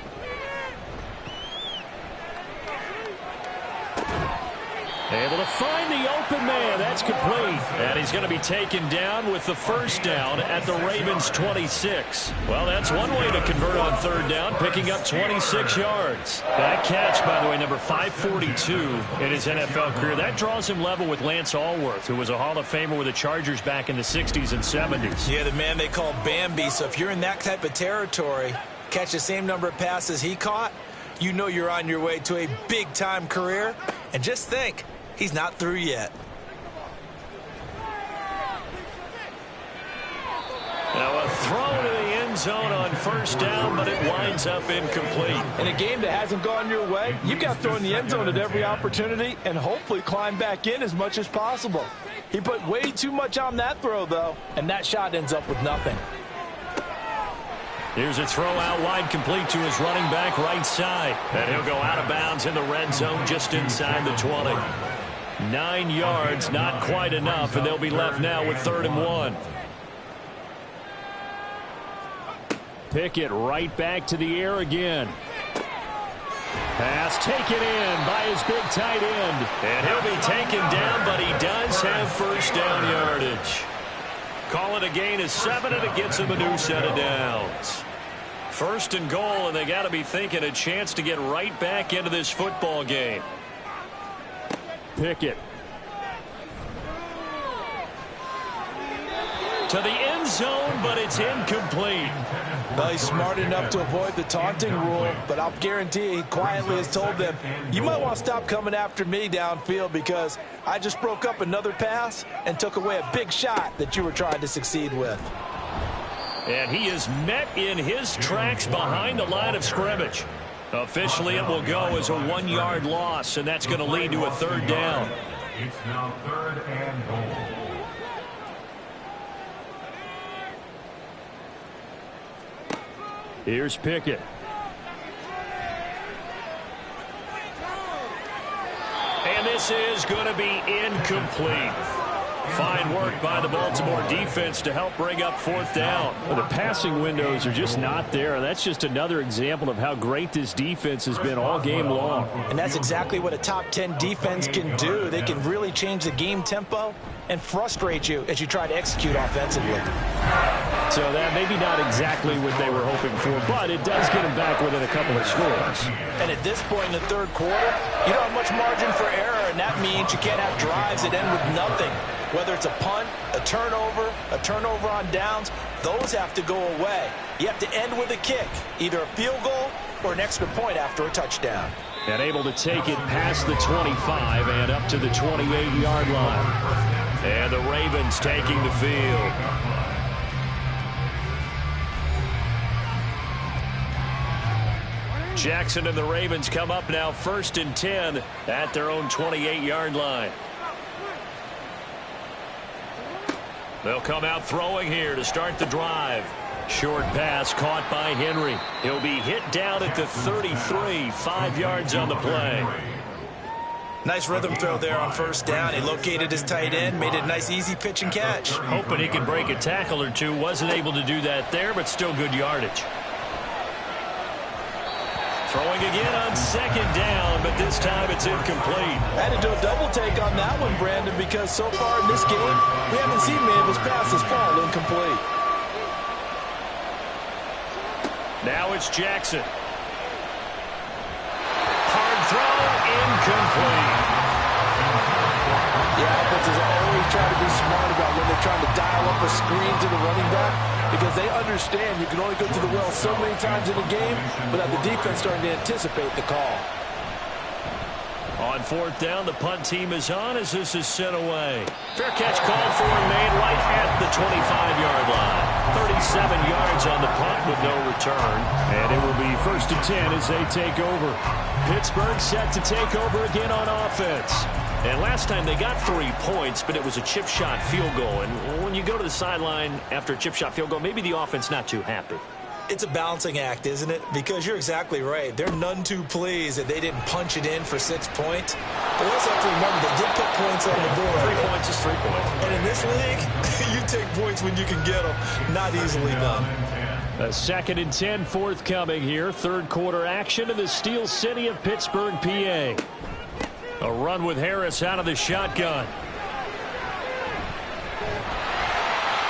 B: Able to find the open man. That's complete. And he's going to be taken down with the 1st down at the Ravens' 26. Well, that's one way to convert on 3rd down, picking up 26 yards. That catch, by the way, number 542 in his NFL career. That draws him level with Lance Allworth, who was a Hall of Famer with the Chargers back in the 60s and 70s.
C: Yeah, the man they call Bambi. So if you're in that type of territory, catch the same number of passes he caught, you know you're on your way to a big-time career. And just think, he's not through yet.
B: Now a throw to the end zone on 1st down, but it winds up incomplete.
C: In a game that hasn't gone your way, you've got to throw in the end zone at every opportunity and hopefully climb back in as much as possible. He put way too much on that throw, though, and that shot ends up with nothing.
B: Here's a throw out wide, complete to his running back right side. And he'll go out of bounds in the red zone just inside the 20. 9 yards, not quite enough, and they'll be left now with 3rd and 1. Pickett right back to the air again. Pass taken in by his big tight end. And he'll be taken down, but he does have 1st down yardage. Call it a gain of 7, and it gets him a new set of downs. 1st and goal, and they got to be thinking a chance to get right back into this football game. Pickett. To the end zone, but it's incomplete.
C: Well, he's smart enough to avoid the taunting rule, but I'll guarantee he quietly has told them, you might want to stop coming after me downfield because I just broke up another pass and took away a big shot that you were trying to succeed with.
B: And he is met in his tracks behind the line of scrimmage. Officially, it will go as a 1-yard loss, and that's going to lead to a 3rd down.
D: It's now 3rd and goal.
B: Here's Pickett. And this is going to be incomplete. Fine work by the Baltimore defense to help bring up 4th down. Well, the passing windows are just not there. That's just another example of how great this defense has been all game long.
C: And that's exactly what a top 10 defense can do. They can really change the game tempo and frustrate you as you try to execute offensively.
B: So that maybe not exactly what they were hoping for, but it does get them back within a couple of scores.
C: And at this point in the 3rd quarter, you don't have much margin for error, and that means you can't have drives that end with nothing. Whether it's a punt, a turnover on downs, those have to go away. You have to end with a kick, either a field goal or an extra point after a touchdown.
B: And able to take it past the 25 and up to the 28-yard line. And the Ravens taking the field. Jackson and the Ravens come up now 1st and 10 at their own 28-yard line. They'll come out throwing here to start the drive. Short pass caught by Henry. He'll be hit down at the 33, 5 yards on the play.
C: Nice rhythm throw there on 1st down. He located his tight end, made it a nice easy pitch and catch.
B: Hoping he could break a tackle or two. Wasn't able to do that there, but still good yardage. Throwing again on 2nd down, but this time it's incomplete.
C: I had to do a double take on that one, Brandon, because so far in this game, we haven't seen many of his passes fall incomplete.
B: Now it's Jackson. Hard throw, incomplete.
C: The offenses always try to be smart about when they're trying to dial up a screen to the running back, because they understand you can only go to the well so many times in a game without the defense starting to anticipate the call.
B: On 4th down, the punt team is on as this is sent away. Fair catch called for and made right at the 25-yard line. 37 yards on the punt with no return. And it will be 1st and 10 as they take over. Pittsburgh set to take over again on offense. And last time they got 3 points, but it was a chip shot field goal. And when you go to the sideline after a chip shot field goal, maybe the offense not too happy.
C: It's a balancing act, isn't it? Because you're exactly right. They're none too pleased that they didn't punch it in for 6 points. But we also have to remember they did put points on the board.
B: 3 points is 3 points.
C: And in this league, you take points when you can get them. Not easily done.
B: A 2nd and 10 forthcoming here. 3rd quarter action in the Steel City of Pittsburgh, PA. A run with Harris out of the shotgun.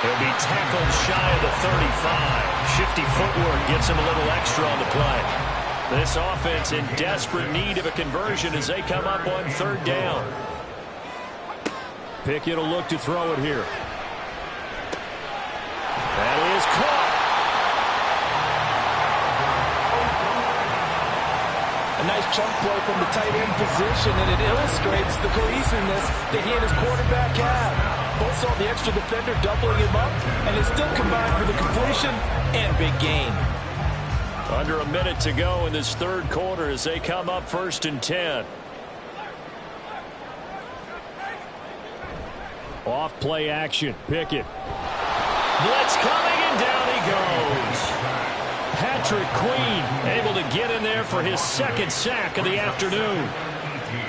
B: He'll be tackled shy of the 35. Shifty footwork gets him a little extra on the play. This offense in desperate need of a conversion as they come up on 3rd down. Pickett will look to throw it here. That is caught.
C: A nice chunk play from the tight end position, and it illustrates the cohesiveness that he and his quarterback have. Both saw the extra defender doubling him up, and it still combined for the completion and big gain.
B: Under a minute to go in this 3rd quarter as they come up 1st and 10. Off play action. Pickett. Blitz coming, and down he goes. Patrick Queen able to get in there for his 2nd sack of the afternoon.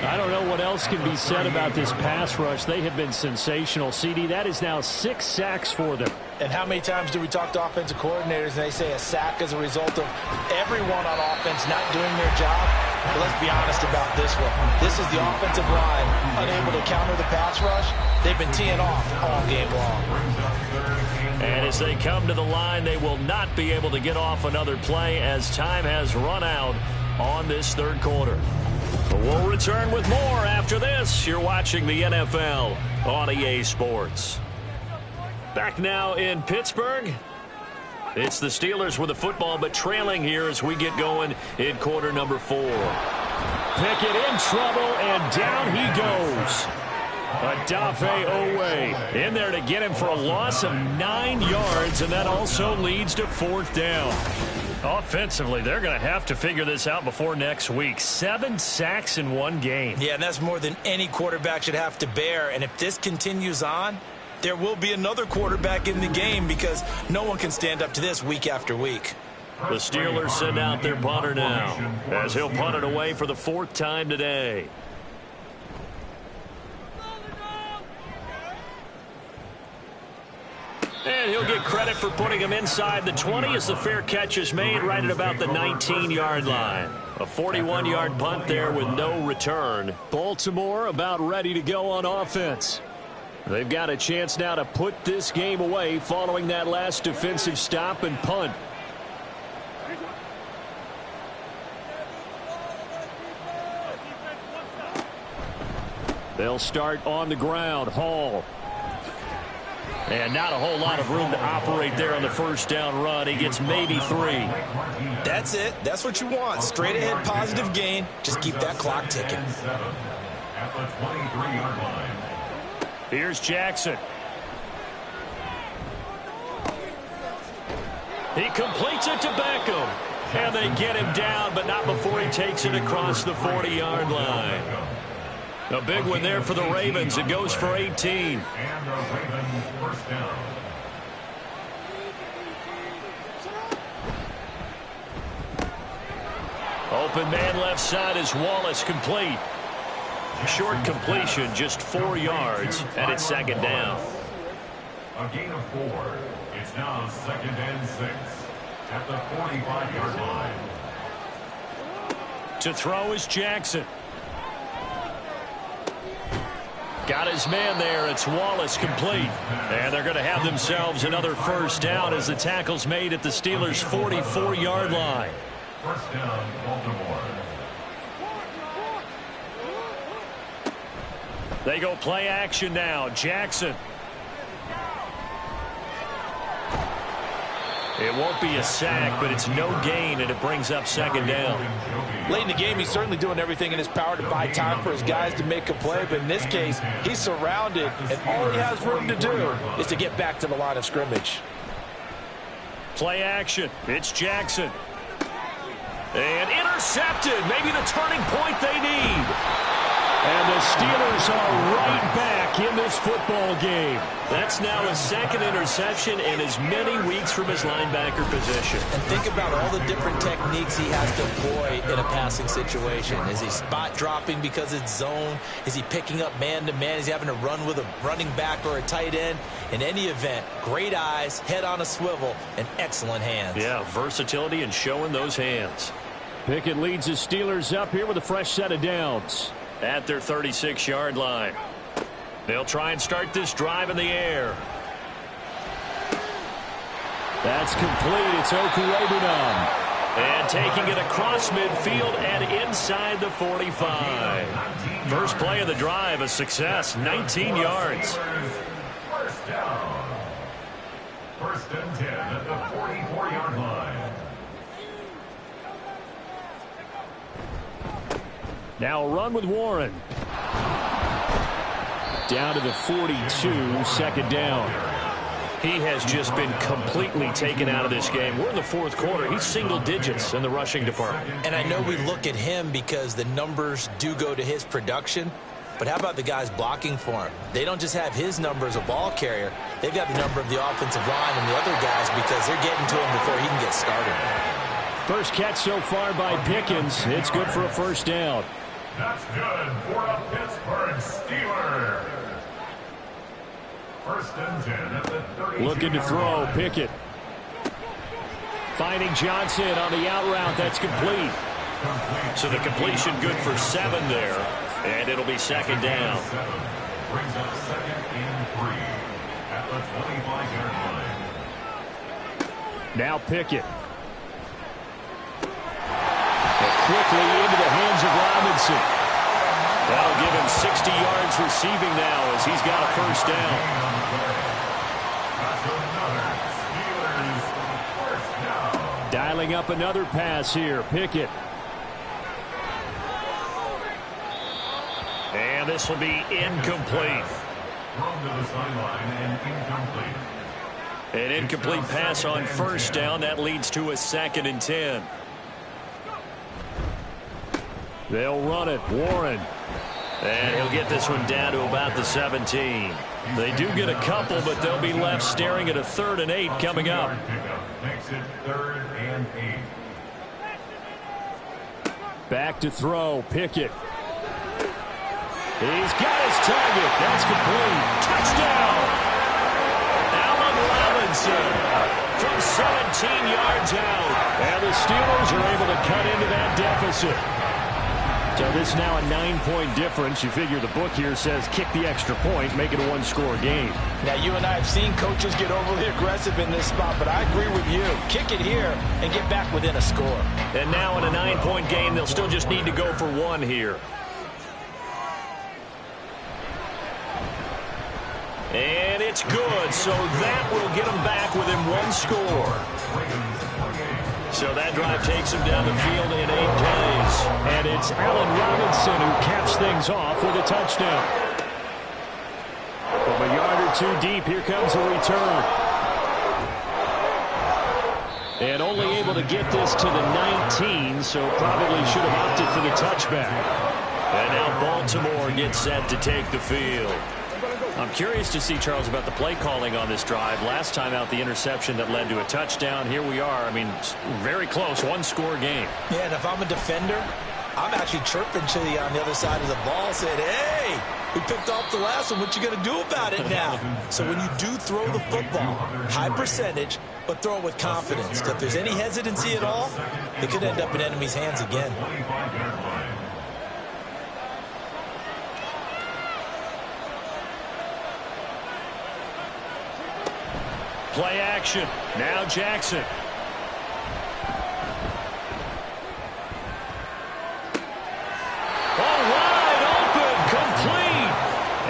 B: I don't know what else can be said about this pass rush. They have been sensational. CD, that is now 6 sacks for them.
C: And how many times do we talk to offensive coordinators and they say a sack as a result of everyone on offense not doing their job? But let's be honest about this one. This is the offensive line unable to counter the pass rush. They've been teeing off all game long.
B: And as they come to the line, they will not be able to get off another play as time has run out on this 3rd quarter. But we'll return with more after this. You're watching the NFL on EA Sports. Back now in Pittsburgh. It's the Steelers with the football, but trailing here as we get going in quarter number 4. Pickett in trouble, and down he goes. Odafe Owe in there to get him for a loss of 9 yards, and that also leads to 4th down. Offensively, they're going to have to figure this out before next week. 7 sacks in 1 game.
C: Yeah, and that's more than any quarterback should have to bear. And if this continues on, there will be another quarterback in the game because no one can stand up to this week after week.
B: The Steelers send out their punter now as he'll punt it away for the 4th time today. And he'll get credit for putting him inside the 20 as the fair catch is made right at about the 19-yard line. A 41-yard punt there with no return. Baltimore about ready to go on offense. They've got a chance now to put this game away following that last defensive stop and punt. They'll start on the ground. Hall. And not a whole lot of room to operate there on the 1st down run. He gets maybe 3.
C: That's it. That's what you want. Straight ahead positive gain. Just keep that clock ticking.
D: At the 23-yard line.
B: Here's Jackson. He completes it to Beckham. And they get him down, but not before he takes it across the 40-yard line. A big one there for the Ravens. It goes for 18.
D: And the Ravens first down.
B: Open man left side is Wallace, complete. Short completion, just 4 yards, and it's second down.
D: A gain of 4. It's now 2nd and 6 at the 45-yard line.
B: To throw is Jackson. Got his man there. It's Wallace, complete. And they're going to have themselves another first down as the tackle's made at the Steelers' 44-yard line.
D: First down, Baltimore.
B: They go play action now. Jackson. It won't be a sack, but it's no gain, and it brings up second down.
C: Late in the game, he's certainly doing everything in his power to buy time for his guys to make a play, but in this case, he's surrounded, and all he has room to do is to get back to the line of scrimmage.
B: Play action. It's Jackson. And intercepted. Maybe the turning point they need. And the Steelers are right back in this football game. That's now his second interception in as many weeks from his linebacker position.
C: And think about all the different techniques he has to employ in a passing situation. Is he spot dropping because it's zone? Is he picking up man-to-man? Is he having to run with a running back or a tight end? In any event, great eyes, head on a swivel, and excellent hands.
B: Yeah, versatility and showing those hands. Pickett leads the Steelers up here with a fresh set of downs. At their 36-yard line. They'll try and start this drive in the air. That's complete. It's Okurebunom. And taking it across midfield and inside the 45. First play of the drive, a success, 19 yards.
D: First down. First and 10 at the 44-yard line.
B: Now a run with Warren. Down to the 42, second down. He has just been completely taken out of this game. We're in the fourth quarter. He's single digits in the rushing department.
C: And I know we look at him because the numbers do go to his production. But how about the guys blocking for him? They don't just have his number as a ball carrier. They've got the number of the offensive line and the other guys because they're getting to him before he can get started.
B: First catch so far by Pickens. It's good for a first down.
D: That's good for a Pittsburgh Steeler. First and 10 at the 32.
B: Looking to throw, Pickett. Finding Johnson on the out route. That's complete. So the completion good for 7 there. And it'll be second down.
D: Brings up 2nd and 3 at the 25-yard line.
B: Now Pickett. Quickly into the hands of Robinson. That'll give him 60 yards receiving now as he's got a first down. Dialing up another pass here. Pickett. And this will be incomplete.
D: Thrown to the sideline and incomplete.
B: An incomplete pass on first down. That leads to a 2nd and 10. They'll run it. Warren. And he'll get this one down to about the 17. They do get a couple, but they'll be left staring at a 3rd and 8 coming up.
D: Makes it 3rd and 8.
B: Back to throw. Pickett. He's got his target. That's complete. Touchdown. Allen Robinson from 17 yards out. And the Steelers are able to cut into that deficit. So this is now a 9-point difference. You figure the book here says kick the extra point, make it a 1-score game.
C: Now, you and I have seen coaches get overly aggressive in this spot, but I agree with you. Kick it here and get back within a score.
B: And now in a 9-point game, they'll still just need to go for 1 here. And it's good, so that will get them back within 1 score. So that drive takes him down the field in 8 plays. And it's Allen Robinson who caps things off with a touchdown. From a yard or 2 deep, here comes a return. And only able to get this to the 19, so probably should have opted for the touchback. And now Baltimore gets set to take the field. I'm curious to see, Charles, about the play calling on this drive. Last time out, the interception that led to a touchdown. Here we are. I mean, very close, one-score game.
C: Yeah, and if I'm a defender, I'm actually chirping to you on the other side of the ball, saying, hey, we picked off the last one. What you going to do about it now? So when you do throw the football, high percentage, but throw it with confidence. Because if there's any hesitancy at all, it could end up in enemy's hands again.
B: Play action. Now Jackson. Oh, wide open. Complete.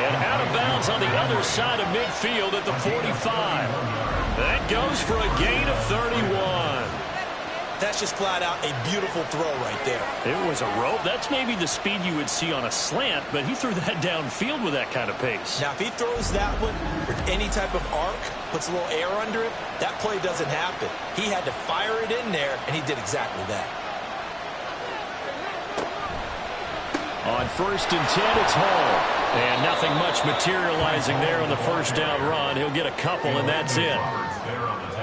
B: And out of bounds on the other side of midfield at the 45. That goes for a gain of 31.
C: That's just flat out a beautiful throw right there.
B: It was a rope. That's maybe the speed you would see on a slant, but he threw that downfield with that kind of pace.
C: Now, if he throws that one with any type of arc, puts a little air under it, that play doesn't happen. He had to fire it in there, and he did exactly that.
B: On 1st and 10, it's Hall. And nothing much materializing there on the first down run. He'll get a couple, and that's it.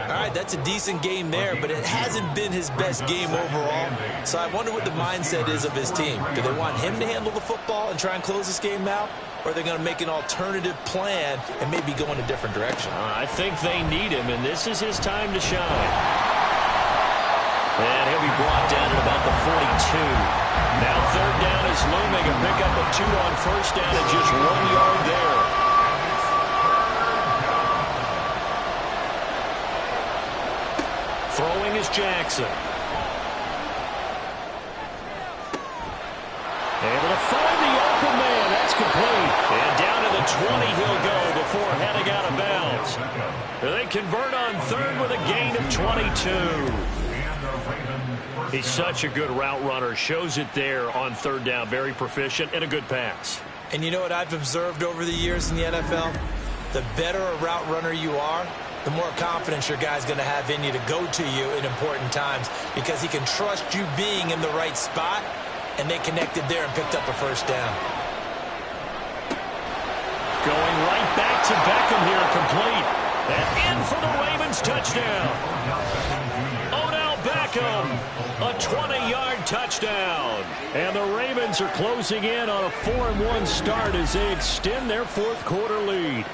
C: All right, that's a decent game there, but it hasn't been his best game overall. So I wonder what the mindset is of his team. Do they want him to handle the football and try and close this game out? Or are they going to make an alternative plan and maybe go in a different direction?
B: I think they need him, and this is his time to shine. And he'll be brought down at about the 42. Now 3rd down is looming. A pickup of 2 on 1st down and just 1 yard there. Throwing is Jackson. Able to find the open man. That's complete. And down to the 20 he'll go before heading out of bounds. They convert on 3rd with a gain of 22. He's such a good route runner. Shows it there on 3rd down. Very proficient and a good pass.
C: And you know what I've observed over the years in the NFL? The better a route runner you are, the more confidence your guy's going to have in you to go to you in important times because he can trust you being in the right spot, and they connected there and picked up a 1st down.
B: Going right back to Beckham here, complete. And in for the Ravens touchdown. Odell Beckham, a 20-yard touchdown. And the Ravens are closing in on a 4-1 start as they extend their 4th quarter lead.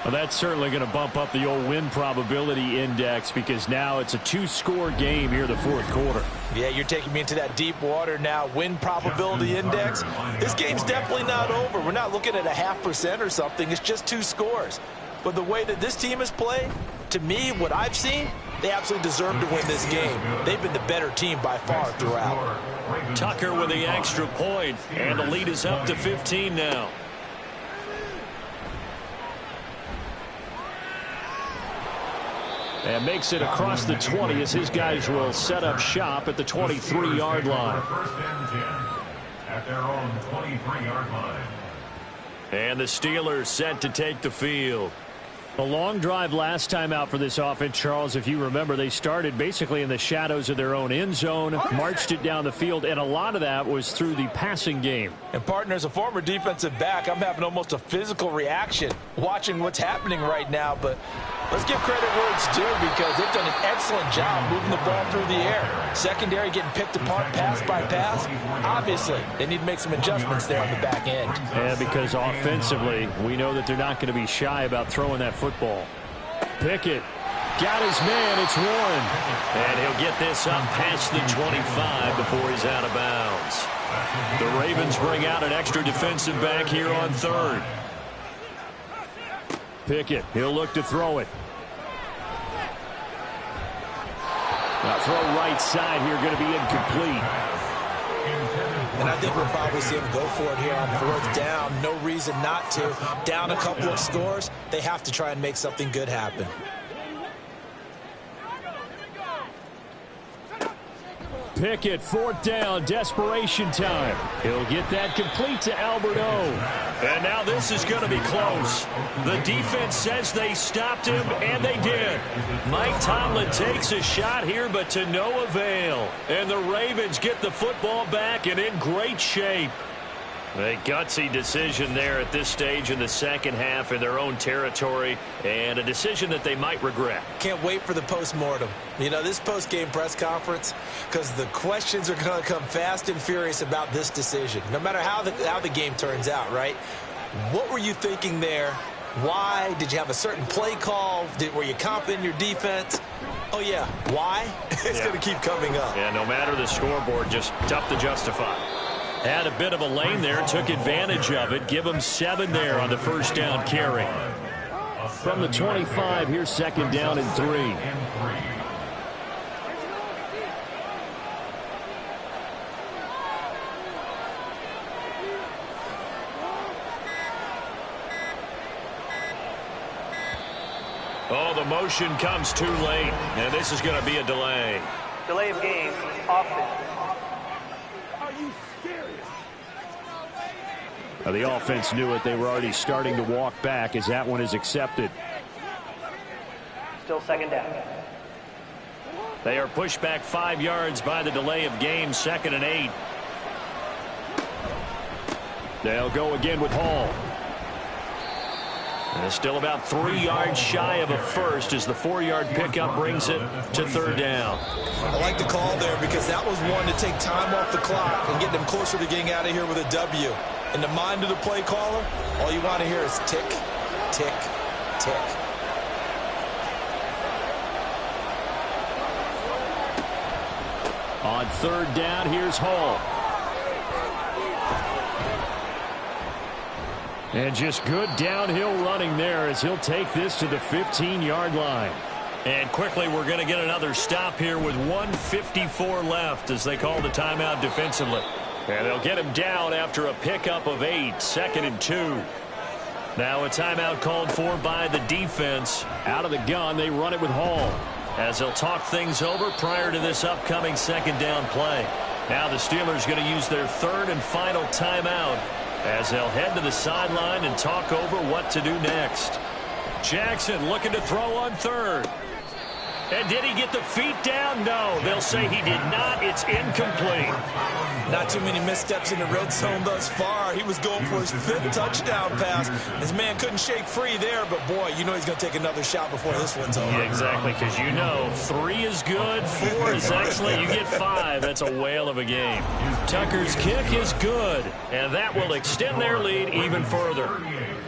B: Well, that's certainly going to bump up the old win probability index because now it's a 2-score game here the 4th quarter.
C: Yeah, you're taking me into that deep water now. Win probability index. This game's definitely not over. We're not looking at a 0.5% or something. It's just 2 scores. But the way that this team has played, to me, what I've seen, they absolutely deserve to win this game. They've been the better team by far throughout.
B: Tucker with the extra point, and the lead is up to 15 now. And makes it across the 20 as his guys will set up shop at the 23-yard line.
D: 1st and 10 at their own 23-yard line.
B: And the Steelers set to take the field. A long drive last time out for this offense, Charles. If you remember, they started basically in the shadows of their own end zone, marched it down the field, and a lot of that was through the passing game.
C: And, partner, as a former defensive back, I'm having almost a physical reaction watching what's happening right now. But let's give credit where it's due because they've done an excellent job moving the ball through the air. Secondary getting picked apart pass by pass. Obviously, they need to make some adjustments there on the back end.
B: And because offensively, we know that they're not going to be shy about throwing that football. Pickett got his man. It's Warren. And he'll get this up past the 25 before he's out of bounds. The Ravens bring out an extra defensive back here on 3rd. Pickett, he'll look to throw it. Now throw right side here, going to be incomplete.
C: And I think we'll probably see him go for it here on 4th down. No reason not to. Down a couple of scores, they have to try and make something good happen.
B: Pickett, fourth down, desperation time. He'll get that complete to Albert O.
G: And now this is going to be close. The defense says they stopped him, and they did. Mike Tomlin takes a shot here, but to no avail. And the Ravens get the football back and in great shape. A gutsy decision there at this stage in the second half in their own territory, and a decision that they might regret.
C: Can't wait for the post-mortem. You know, this post-game press conference, because the questions are going to come fast and furious about this decision, no matter how the game turns out, right? What were you thinking there? Why? Did you have a certain play call? Were you confident in your defense? Oh, yeah. Why? It's going to keep coming up.
G: Yeah, no matter the scoreboard, just tough to justify.
B: Had a bit of a lane there, took advantage of it. Give him 7 there on the first down carry. From the 25, here's second down and 3.
G: Oh, the motion comes too late, and this is going to be a delay.
F: Delay of game, offense.
B: The offense knew it. They were already starting to walk back as that one is accepted.
F: Still second down.
G: They are pushed back 5 yards by the delay of game, 2nd and 8.
B: They'll go again with Hall.
G: And still about 3 yards shy of a first as the 4-yard pickup brings it to 3rd down.
C: I like the call there because that was one to take time off the clock and get them closer to getting out of here with a W. In the mind of the play caller, all you want to hear is tick, tick, tick.
B: On 3rd down, here's Hall. And just good downhill running there as he'll take this to the 15-yard line.
G: And quickly, we're going to get another stop here with 1:54 left as they call the timeout defensively.
B: And they'll get him down after a pickup of 8, 2nd and 2.
G: Now a timeout called for by the defense.
B: Out of the gun, they run it with Hall.
G: As they'll talk things over prior to this upcoming 2nd down play. Now the Steelers going to use their 3rd and final timeout as they'll head to the sideline and talk over what to do next. Jackson looking to throw on 3rd. And did he get the feet down? No, they'll say he did not. It's incomplete.
C: Not too many missteps in the red zone thus far. He was going for his 5th touchdown pass. His man couldn't shake free there, but boy, you know he's going to take another shot before this one's over.
G: Yeah, exactly, because you know 3 is good, 4 is excellent. You get 5. That's a whale of a game. Tucker's kick is good, and that will extend their lead even further.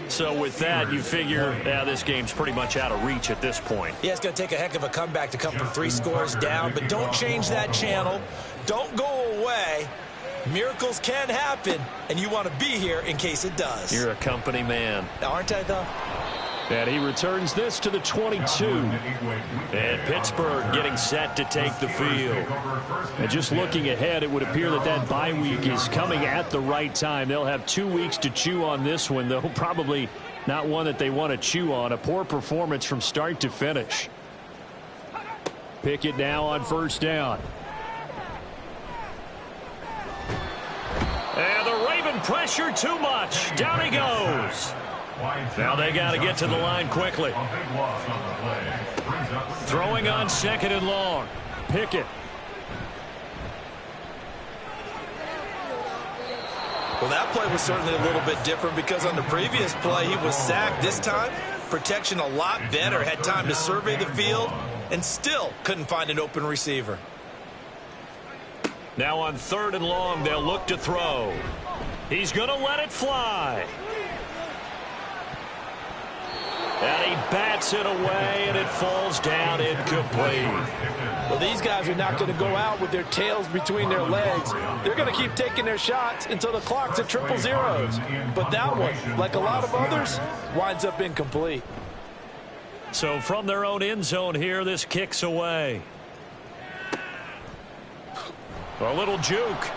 G: So with that, you figure this game's pretty much out of reach at this point.
C: Yeah, it's going to take a heck of a comeback to come from 3 scores down, but don't change that channel. Don't go away. Miracles can happen, and you want to be here in case it does.
G: You're a company man.
C: Aren't I, though?
B: And he returns this to the 22.
G: And Pittsburgh getting set to take the field.
B: And just looking ahead, it would appear that bye week is coming at the right time. They'll have 2 weeks to chew on this one, though probably not one that they want to chew on. A poor performance from start to finish. Pickett now on 1st down.
G: And the Raven pressure too much. Down he goes. Now they got to get to the line quickly. Throwing on 2nd and long.
B: Pickett.
C: Well, that play was certainly a little bit different because on the previous play, he was sacked. This time, protection a lot better. Had time to survey the field and still couldn't find an open receiver.
G: Now on 3rd and long, they'll look to throw. He's going to let it fly. And he bats it away, and it falls down incomplete.
C: Well, these guys are not going to go out with their tails between their legs. They're going to keep taking their shots until the clock's at 000. But that one, like a lot of others, winds up incomplete.
G: So from their own end zone here, this kicks away. A little juke.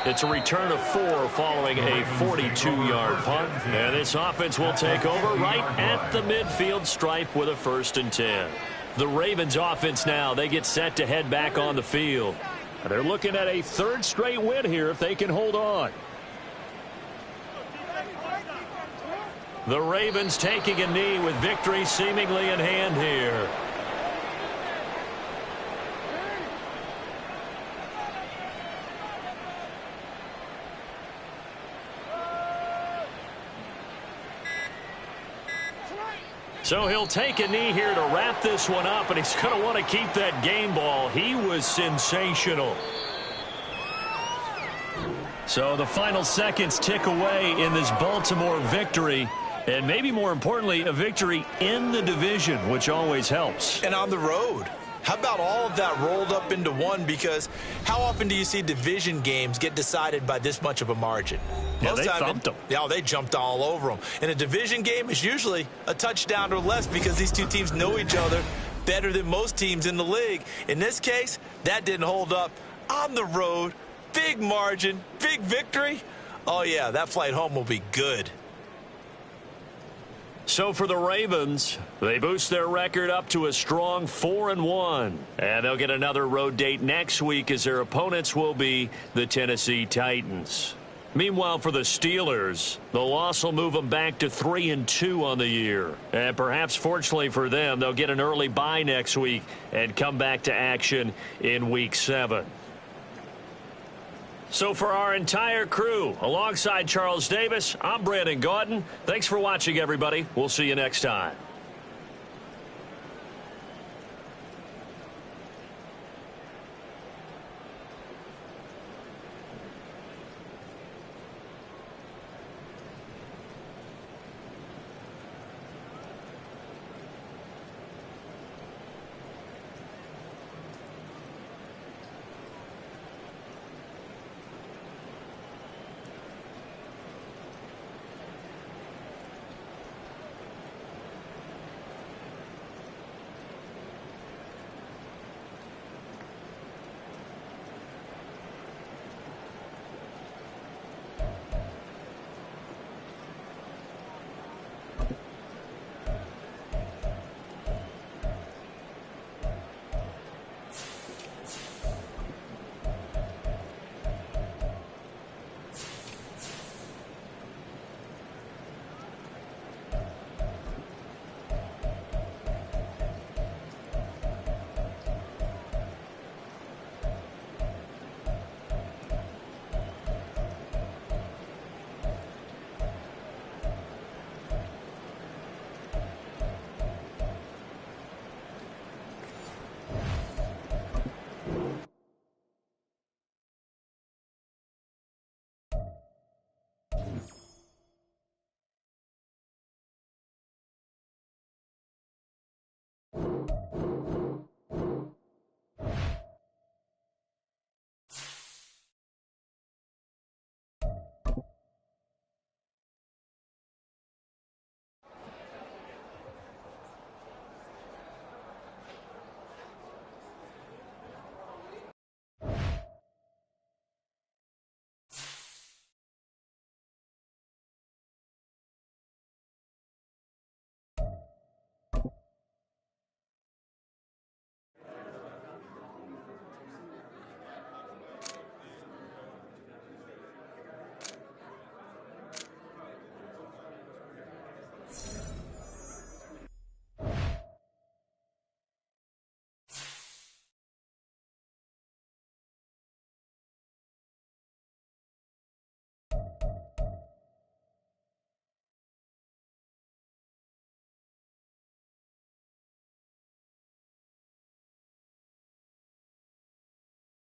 G: It's a return of 4 following a 42-yard punt. And this offense will take over right at the midfield stripe with a 1st and 10. The Ravens offense now, they get set to head back on the field.
B: They're looking at a third straight win here if they can hold on.
G: The Ravens taking a knee with victory seemingly in hand here. So he'll take a knee here to wrap this one up, and he's going to want to keep that game ball. He was sensational. So the final seconds tick away in this Baltimore victory, and maybe more importantly, a victory in the division, which always helps.
C: And on the road. How about all of that rolled up into one? Because how often do you see division games get decided by this much of a margin?
B: Yeah, they thumped them.
C: Yeah, they jumped all over them. And a division game is usually a touchdown or less because these two teams know each other better than most teams in the league. In this case, that didn't hold up. On the road, big margin, big victory. Oh, yeah, that flight home will be good.
G: So for the Ravens, they boost their record up to a strong 4-1. And they'll get another road date next week as their opponents will be the Tennessee Titans. Meanwhile, for the Steelers, the loss will move them back to 3-2 on the year. And perhaps fortunately for them, they'll get an early bye next week and come back to action in Week 7. So for our entire crew, alongside Charles Davis, I'm Brandon Gaudin. Thanks for watching, everybody. We'll see you next time.